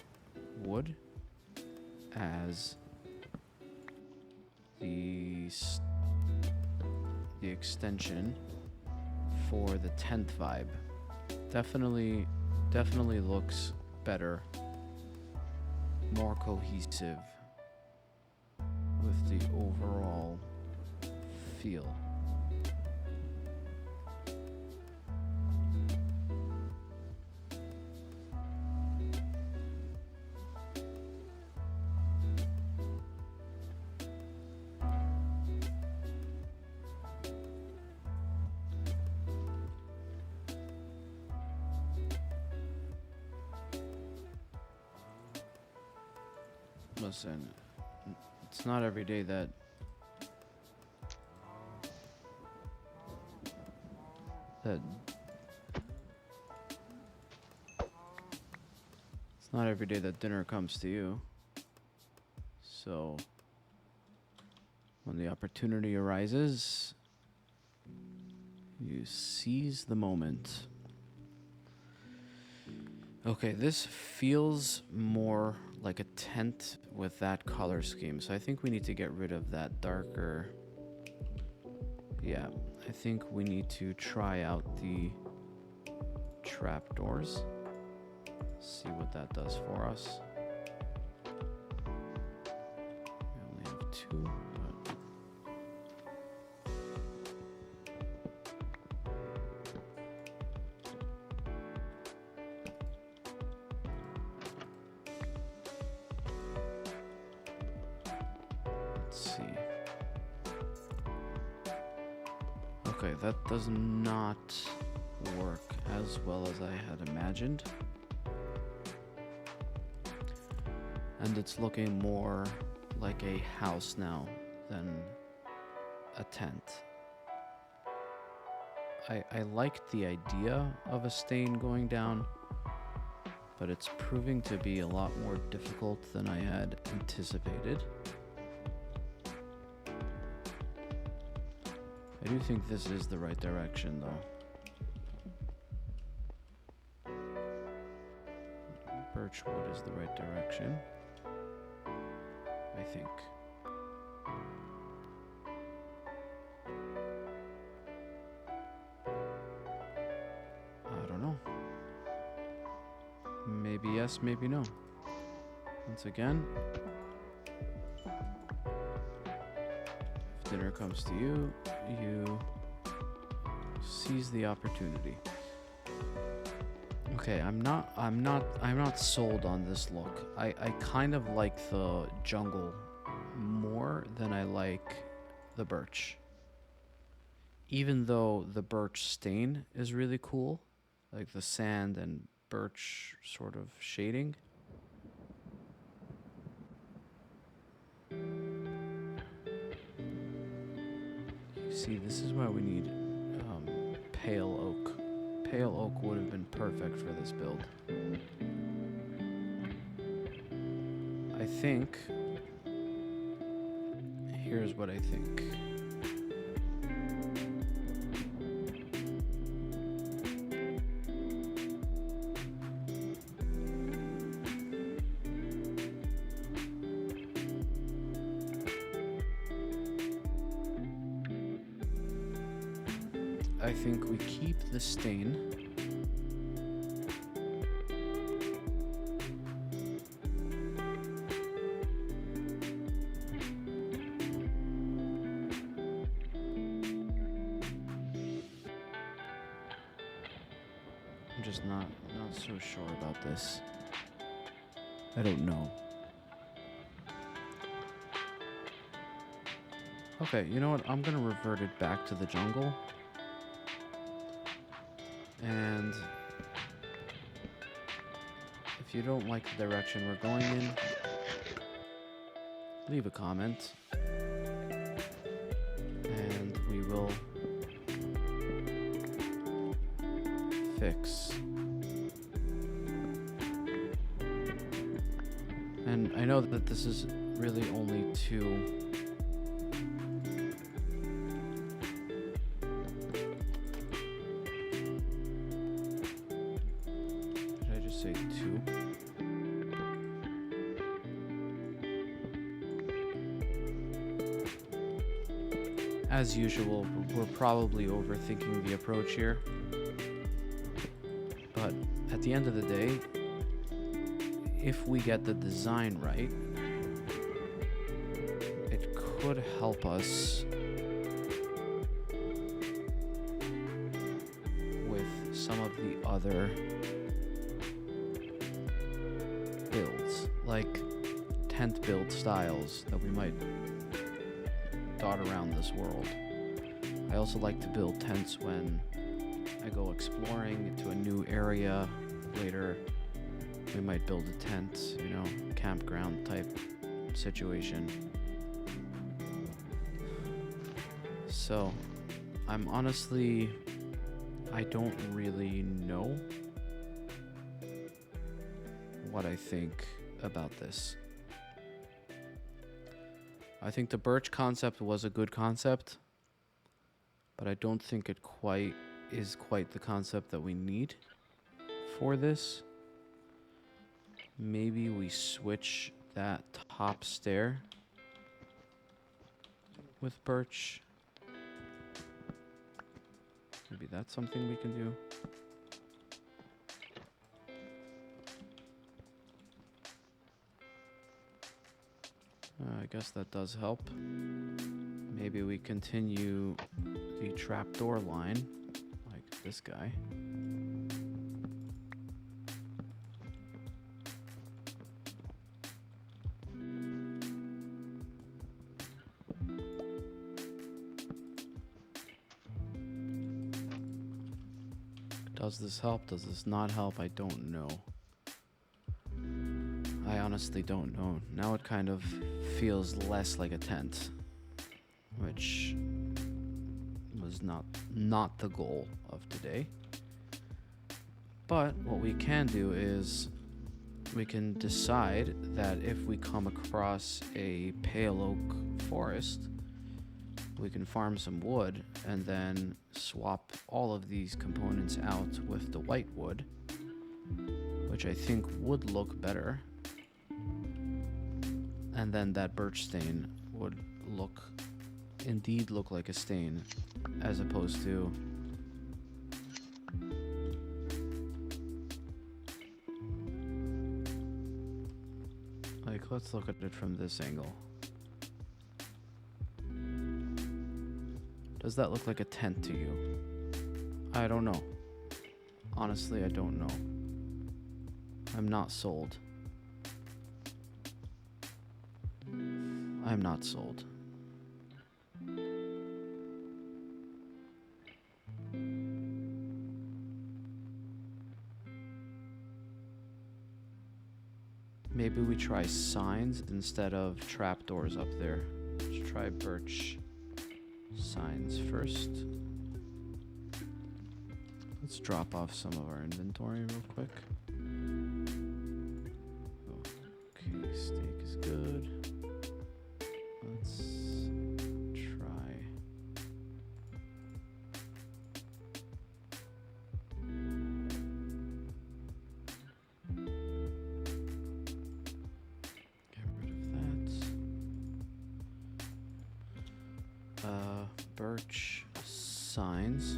S1: wood as the extension for the tent vibe. Definitely looks better, more cohesive with the overall feel. Listen, it's not every day that Not every day that dinner comes to you. So, when the opportunity arises, you seize the moment. Okay, this feels more like a tent with that color scheme. So I think we need to get rid of that darker. Yeah, I think we need to try out the trapdoors. See what that does for us. We only have two, but let's see. Okay, that does not work as well as I had imagined. And it's looking more like a house now than a tent. I liked the idea of a stain going down, but it's proving to be a lot more difficult than I had anticipated. I do think this is the right direction, though. Birchwood is the right direction, I think. I don't know. Maybe yes, maybe no. Once again, if dinner comes to you, you seize the opportunity. Okay, I'm not sold on this look. I kind of like the jungle more than I like the birch. Even though the birch stain is really cool, like the sand and birch sort of shading. You see, this is why we need pale oak. Pale oak would have been perfect for this build. I think, here's what I think. I think we keep the stain. I'm just not so sure about this. I don't know. Okay, you know what? I'm gonna revert it back to the jungle. And if you don't like the direction we're going in, leave a comment. And we will fix. And I know that this is really only two. Did I just say two? As usual, we're probably overthinking the approach here. But at the end of the day, if we get the design right, it could help us with some of the other builds, like tent build styles that we might dot around this world. I also like to build tents when I go exploring to a new area. Later, we might build a tent, you know, campground type situation. So, I'm honestly, I don't really know what I think about this. I think the birch concept was a good concept, but I don't think it quite is quite the concept that we need for this. Maybe we switch that top stair with birch. Maybe that's something we can do. I guess that does help. Maybe we continue the trapdoor line, like this guy. Does this help? Does this not help? I don't know. I honestly don't know. Now it kind of feels less like a tent, which was not the goal of today. But what we can do is we can decide that if we come across a pale oak forest, we can farm some wood and then swap all of these components out with the white wood, which I think would look better. And then that birch stain would indeed look like a stain, as opposed to like, let's look at it from this angle. Does that look like a tent to you? I don't know. Honestly, I don't know. I'm not sold. I'm not sold. Maybe we try signs instead of trapdoors up there. Let's try birch signs first. Let's drop off some of our inventory real quick. Okay, steak is good. Let's try. Get rid of that. Birch signs.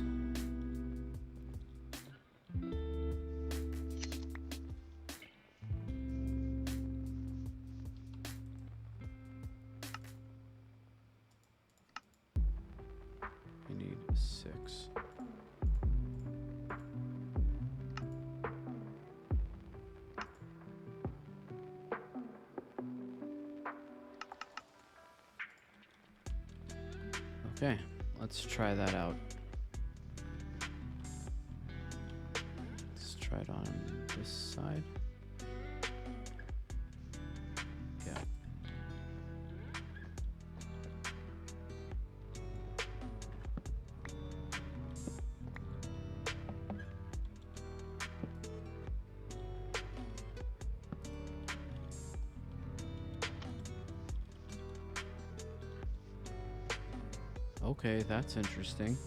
S1: We need 6. Okay, let's try that out. Let's try it on this side. Yeah. Okay, that's interesting.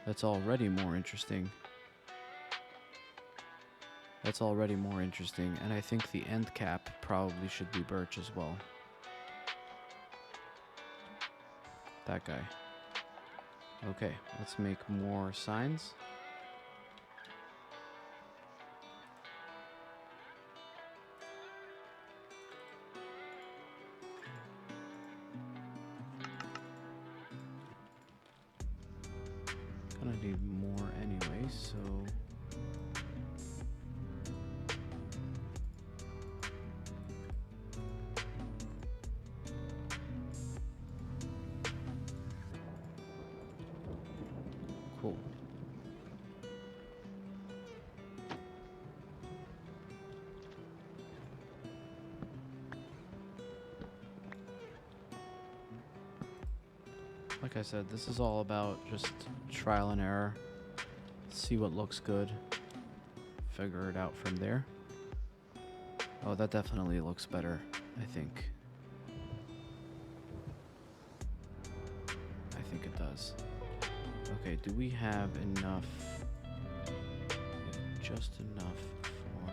S1: That's already more interesting. That's already more interesting, and I think the end cap probably should be birch as well. That guy. Okay, let's make more signs. Gonna need more anyway, so cool. Like I said, this is all about just trial and error. See what looks good. figure it out from there. Oh, that definitely looks better, I think. I think it does. Okay, do we have enough? Just enough for...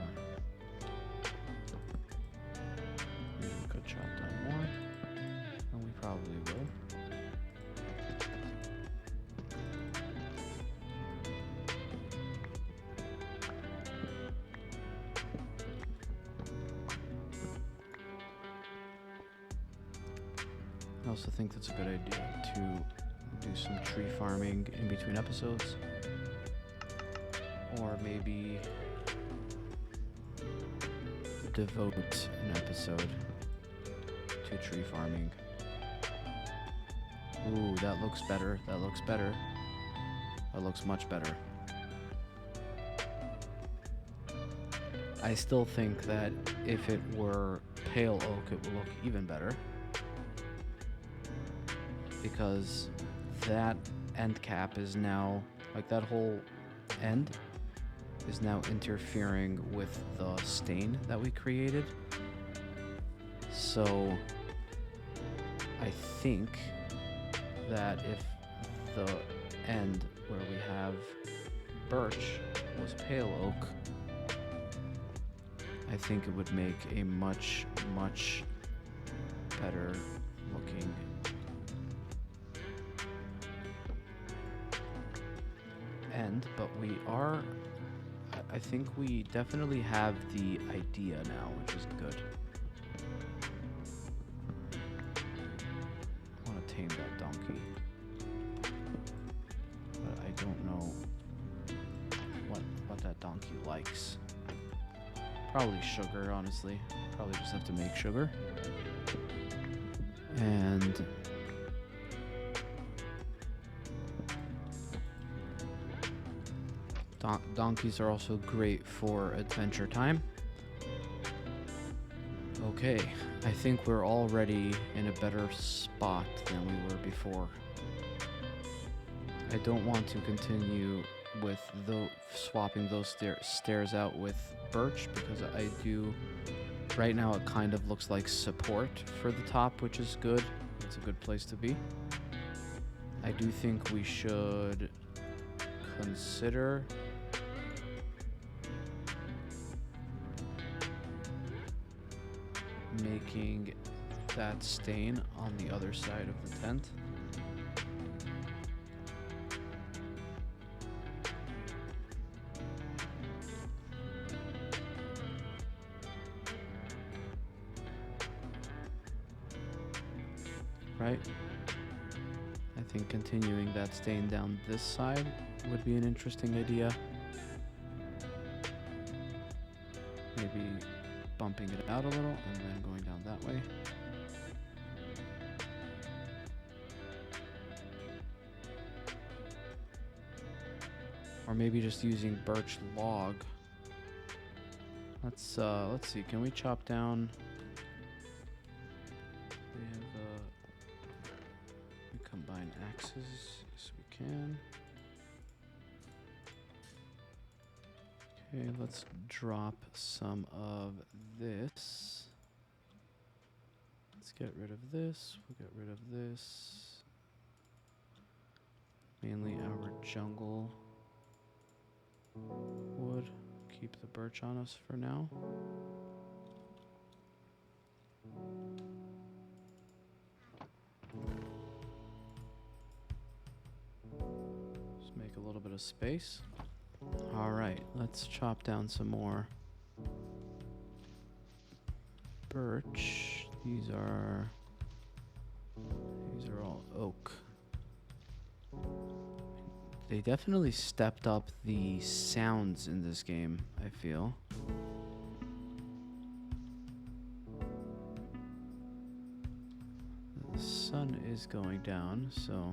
S1: Maybe we could chop down more. And we probably will. I also think that's a good idea to do some tree farming in between episodes. Or maybe devote an episode to tree farming. Ooh, that looks better. That looks better. That looks much better. I still think that if it were pale oak, it would look even better. Because that end cap is now, like that whole end is now interfering with the stain that we created. So I think that if the end where we have birch was pale oak, I think it would make a much, much better looking end. But we are, I think we definitely have the idea now, which is good. I want to tame that donkey, but I don't know what that donkey likes. Probably sugar, honestly. Probably just have to make sugar. And donkeys are also great for adventure time. Okay, I think we're already in a better spot than we were before. I don't want to continue with swapping those stairs out with birch, because I do... Right now it kind of looks like support for the top, which is good. It's a good place to be. I do think we should consider making that stain on the other side of the tent. Right? I think continuing that stain down this side would be an interesting idea. Maybe bumping it out a little and then going down that way. Or maybe just using birch log. Let's see, can we chop down? We combine axes, yes we can. Okay, let's drop some of this. Let's get rid of this, we'll get rid of this. Mainly our jungle wood. Keep the birch on us for now. Just make a little bit of space. All right, let's chop down some more birch. These are all oak. They definitely stepped up the sounds in this game, I feel. The sun is going down, so...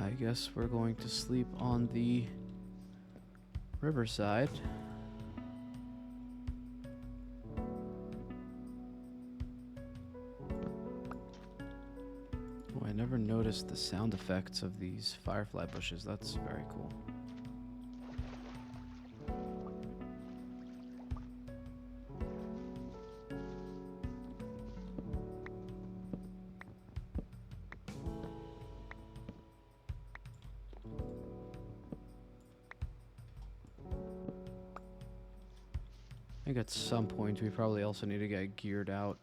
S1: I guess we're going to sleep on the riverside. Oh, I never noticed the sound effects of these firefly bushes. That's very cool. I think at some point we probably also need to get geared out.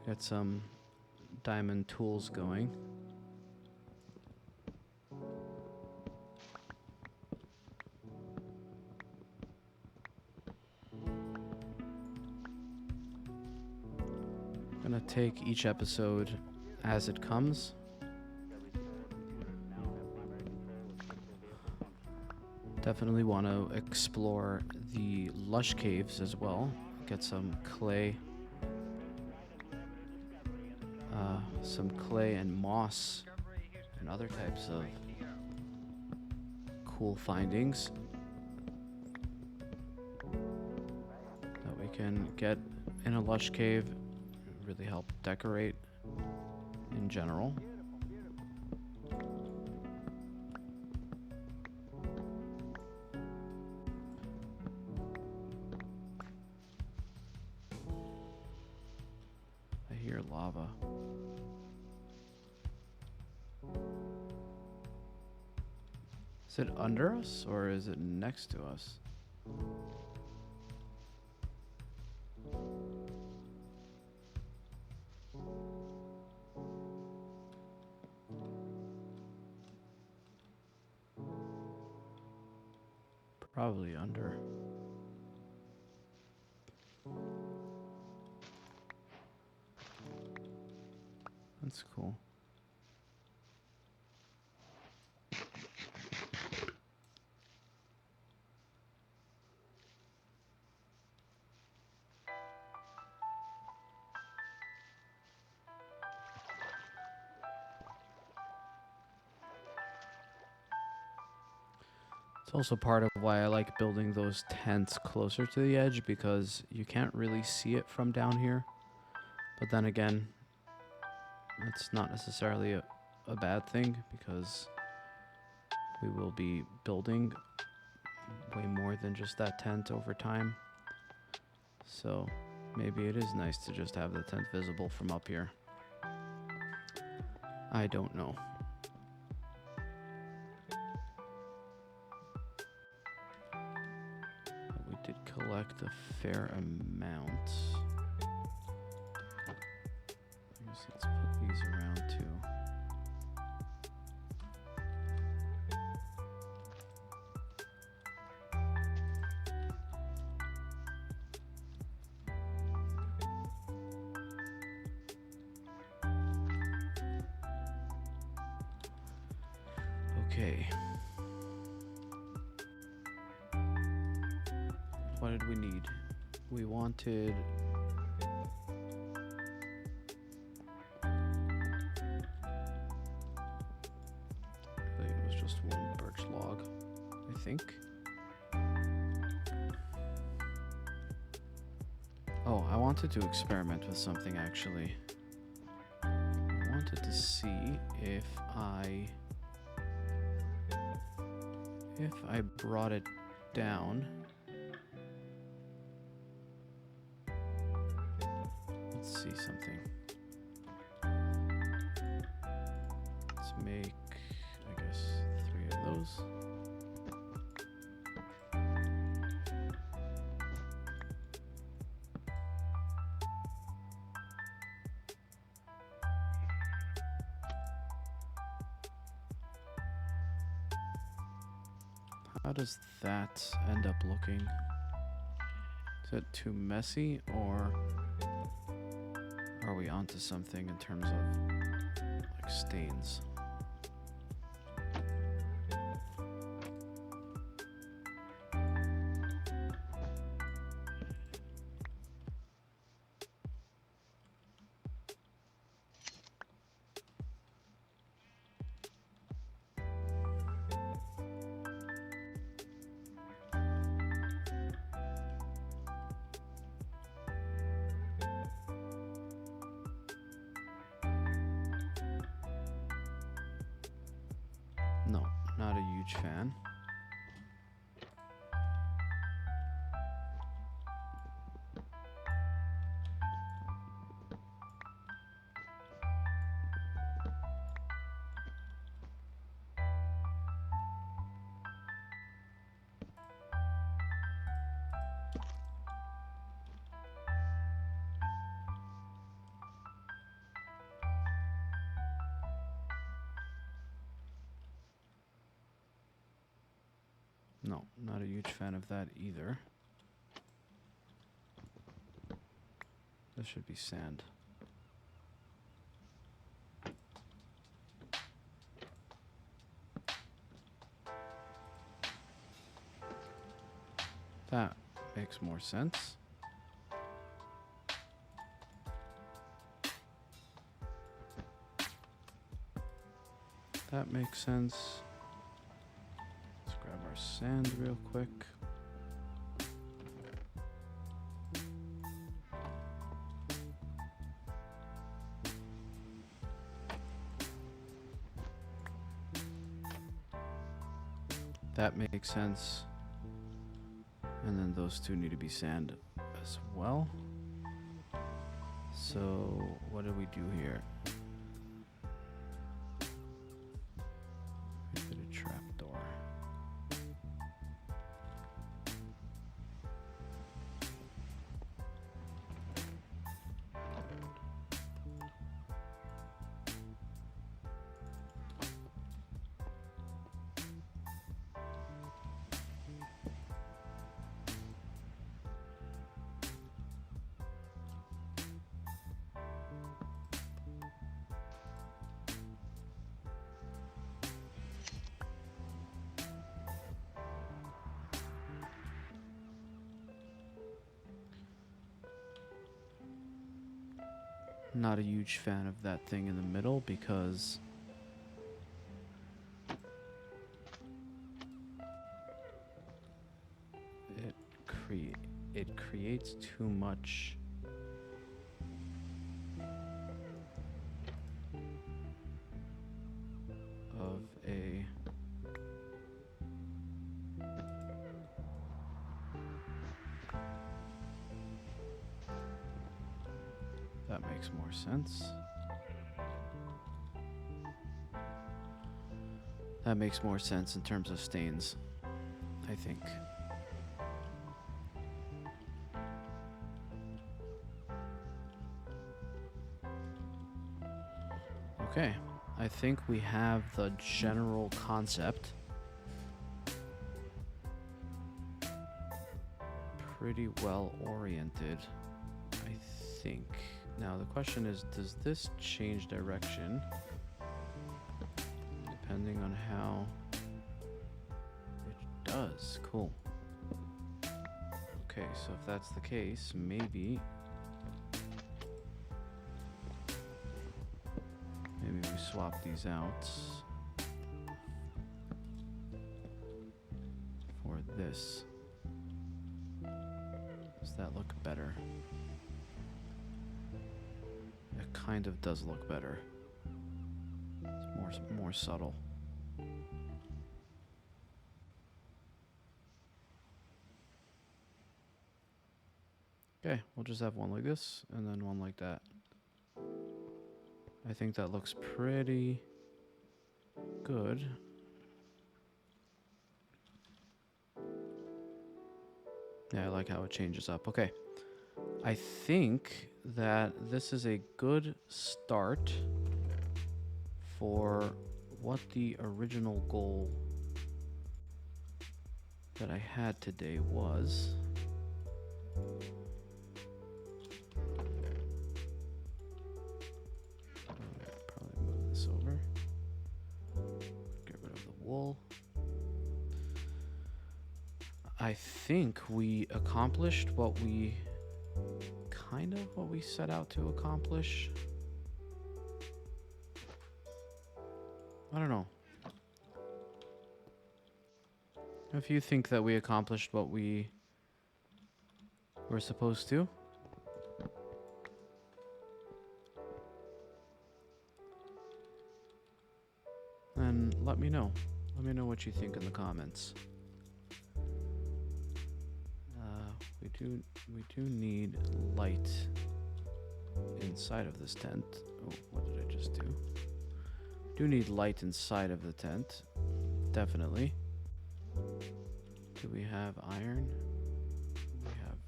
S1: Get some diamond tools going. I'm gonna take each episode as it comes. Definitely want to explore the lush caves as well. Get some clay. Some clay and moss and other types of cool findings that we can get in a lush cave. Really help decorate in general. I hear lava. Is it under us or is it next to us? Probably under. That's cool. It's also part of why I like building those tents closer to the edge, because you can't really see it from down here. But then again, it's not necessarily a bad thing, because we will be building way more than just that tent over time. So maybe it is nice to just have the tent visible from up here. I don't know. But we did collect a fair amount. I guess let's put these around too. Okay. What did we need? We wanted... Wait, it was just one birch log, I think. Oh, I wanted to experiment with something actually. I wanted to see if I brought it down. Let's see something. Let's make, I guess, 3 of those. How does that end up looking? Is it too messy, or are we onto something in terms of like stains? No, not a huge fan. No, not a huge fan of that either. This should be sand. That makes more sense. That makes sense. Let's grab our sand real quick. That makes sense. And then those two need to be sand as well. So what do we do here? We put a trapdoor. Not a huge fan of that thing in the middle because it creates too much of a that makes more sense. That makes more sense in terms of stains, I think. Okay, I think we have the general concept pretty well oriented, I think. Now the question is, does this change direction depending on how it does? Cool. Okay, so if that's the case, maybe we swap these out for this. Does that look better? It kind of does look better. It's more subtle. Okay, we'll just have one like this and then one like that. I think that looks pretty good. Yeah, I like how it changes up. Okay. I think that this is a good start for what the original goal that I had today was. Probably move this over. Get rid of the wool. I think we accomplished what we set out to accomplish. I don't know. If you think that we accomplished what we were supposed to. Then let me know. Let me know what you think in the comments. We do need light inside of this tent. Oh, what did I just do? Do need light inside of the tent. Definitely. Do we have iron? We have.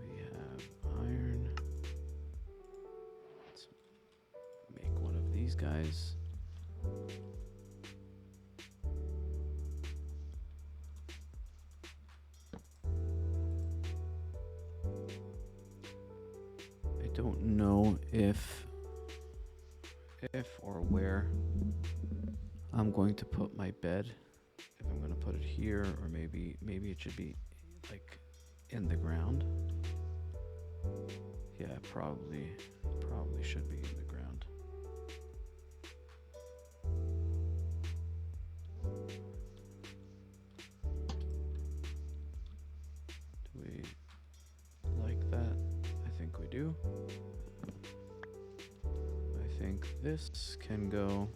S1: We have iron. Let's make one of these guys. I don't know if or where I'm going to put my bed. If I'm going to put it here, or maybe it should be like in the ground. Yeah, probably should be in the ground. Do we like that? I think we do. I think this can go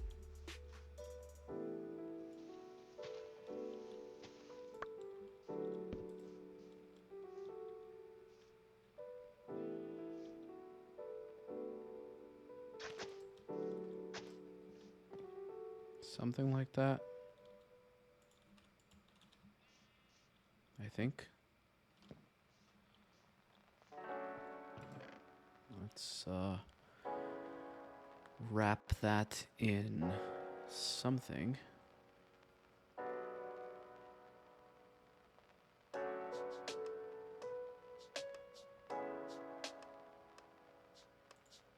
S1: something like that. I think. Let's wrap that in something.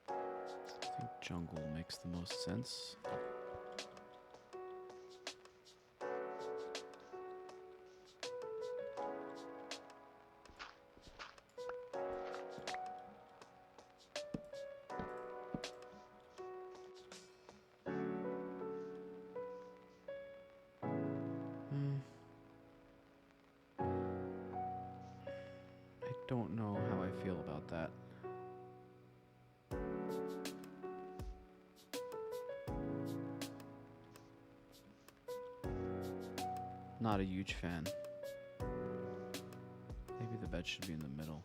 S1: I think jungle makes the most sense. I don't know how I feel about that. Not a huge fan. Maybe the bed should be in the middle.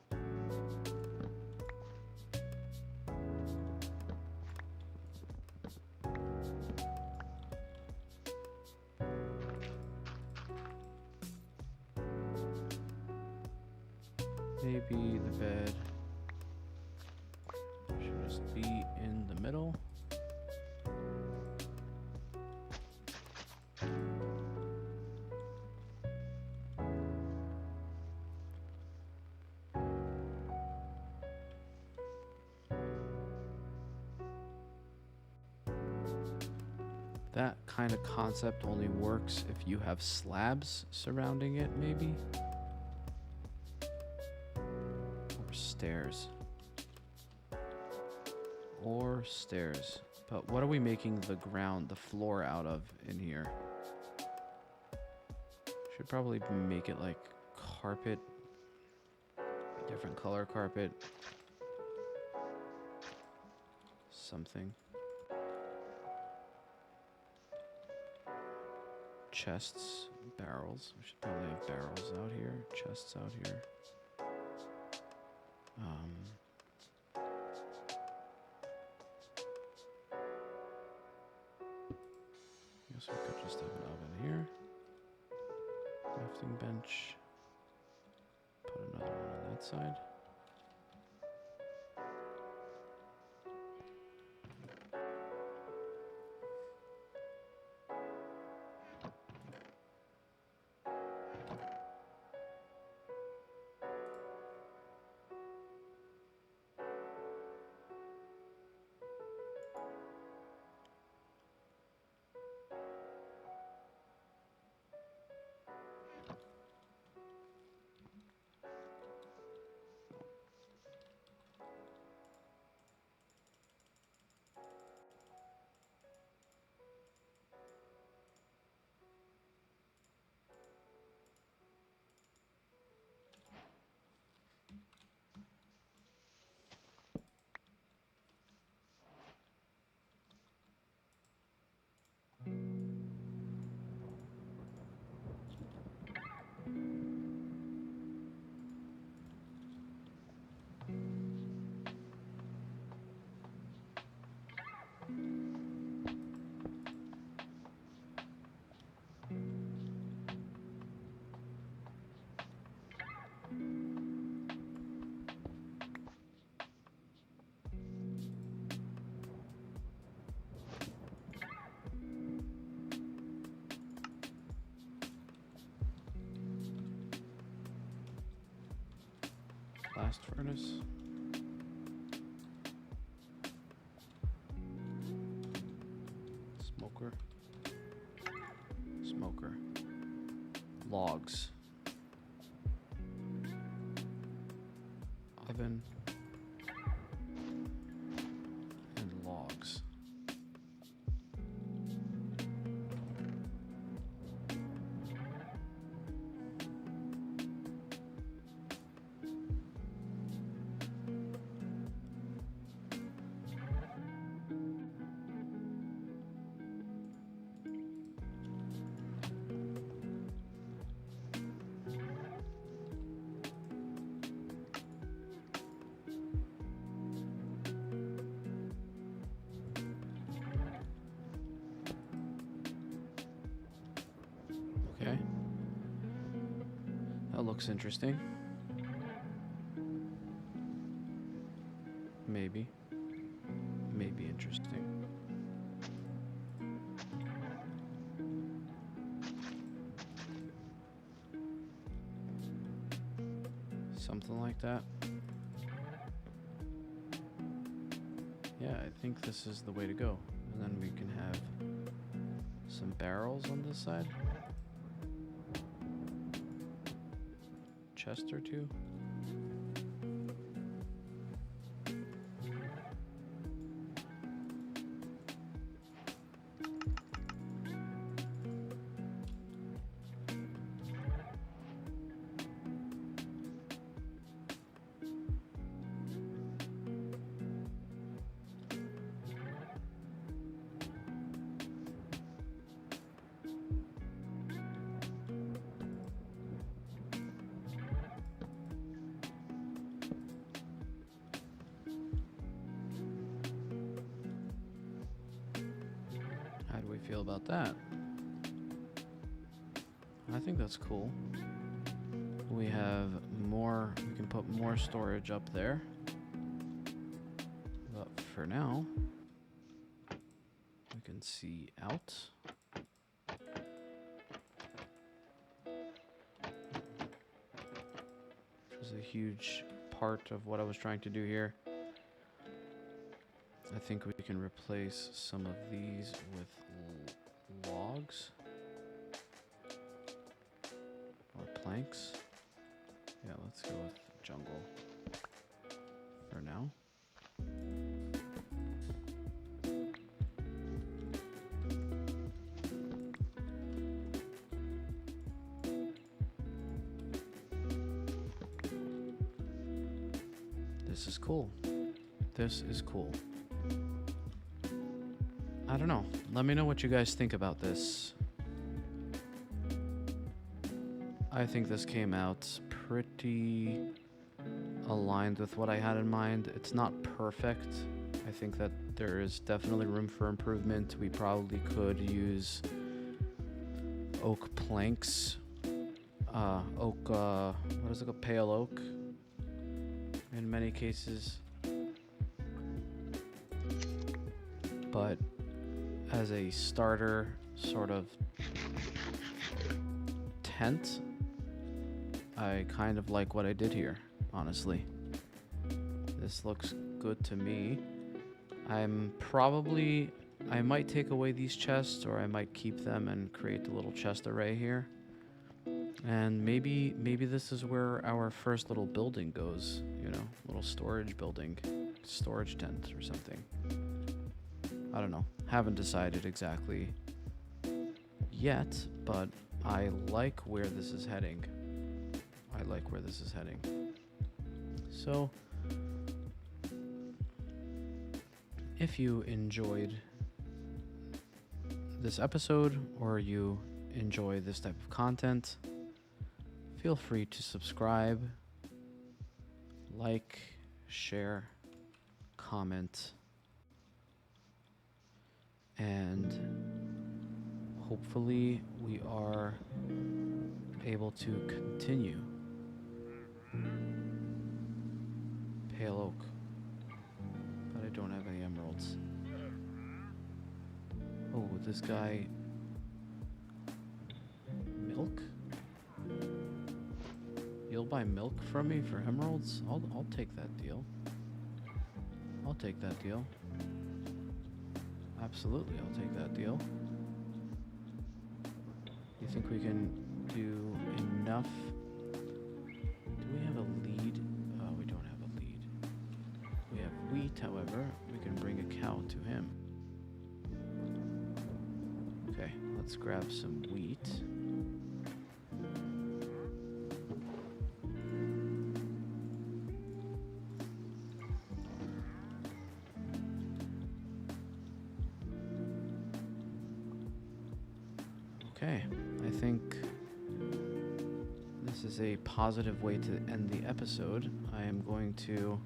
S1: Maybe the bed should just be in the middle. That kind of concept only works if you have slabs surrounding it, maybe? Or stairs. Or stairs. But what are we making the ground, the floor out of in here? Should probably make it like carpet. Different color carpet. Something. Chests, barrels. We should probably have barrels out here, chests out here. I guess we could just have an oven here. Crafting bench. Put another one on that side. Blast furnace. Smoker. Smoker. Logs. Oven. And logs. Okay. That looks interesting. Maybe. Maybe interesting. Something like that. Yeah, I think this is the way to go. And then we can have some barrels on this side. Chest or two. How do we feel about that? I think that's cool. We have more, we can put more storage up there. But for now, we can see out. Which is a huge part of what I was trying to do here. I think we can replace some of these with logs or planks. Yeah, let's go with jungle for now. This is cool. This is cool. I don't know. Let me know what you guys think about this. I think this came out pretty aligned with what I had in mind. It's not perfect. I think that there is definitely room for improvement. We probably could use oak planks. Oak, what is it called? Pale oak. In many cases. But as a starter sort of tent, I kind of like what I did here, honestly. This looks good to me. I might take away these chests, or I might keep them and create a little chest array here. And maybe this is where our first little building goes, you know, little storage building, storage tent or something. I don't know. Haven't decided exactly yet, but I like where this is heading. I like where this is heading. So, if you enjoyed this episode or you enjoy this type of content, feel free to subscribe, like, share, comment, and hopefully we are able to continue. Pale oak, but I don't have any emeralds. Oh, this guy, milk? You'll buy milk from me for emeralds? I'll take that deal. I'll take that deal. Absolutely, I'll take that deal. You think we can do enough? Do we have a lead? Oh, we don't have a lead. We have wheat, however. We can bring a cow to him. Okay, let's grab some wheat. Okay, I think this is a positive way to end the episode. I am going to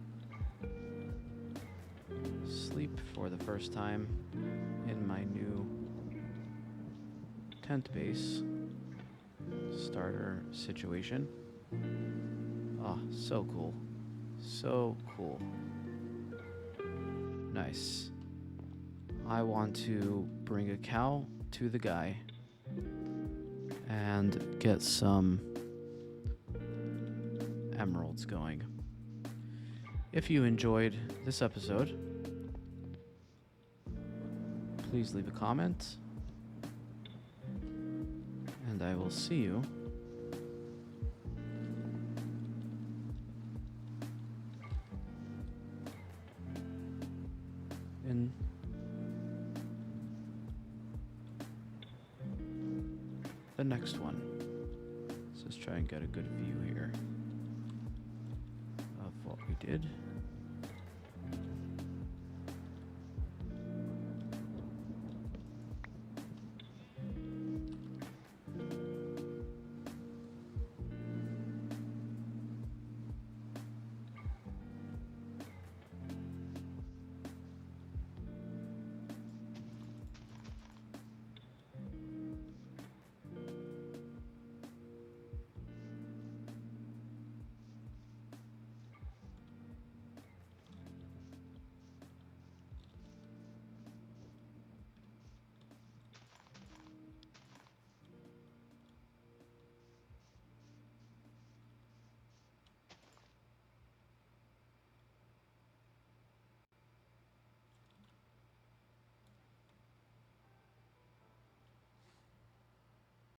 S1: sleep for the first time in my new tent base starter situation. Oh, so cool. So cool. Nice. I want to bring a cow to the guy and get some emeralds going. If you enjoyed this episode, please leave a comment, and I will see you in the next one. Let's just try and get a good view here of what we did.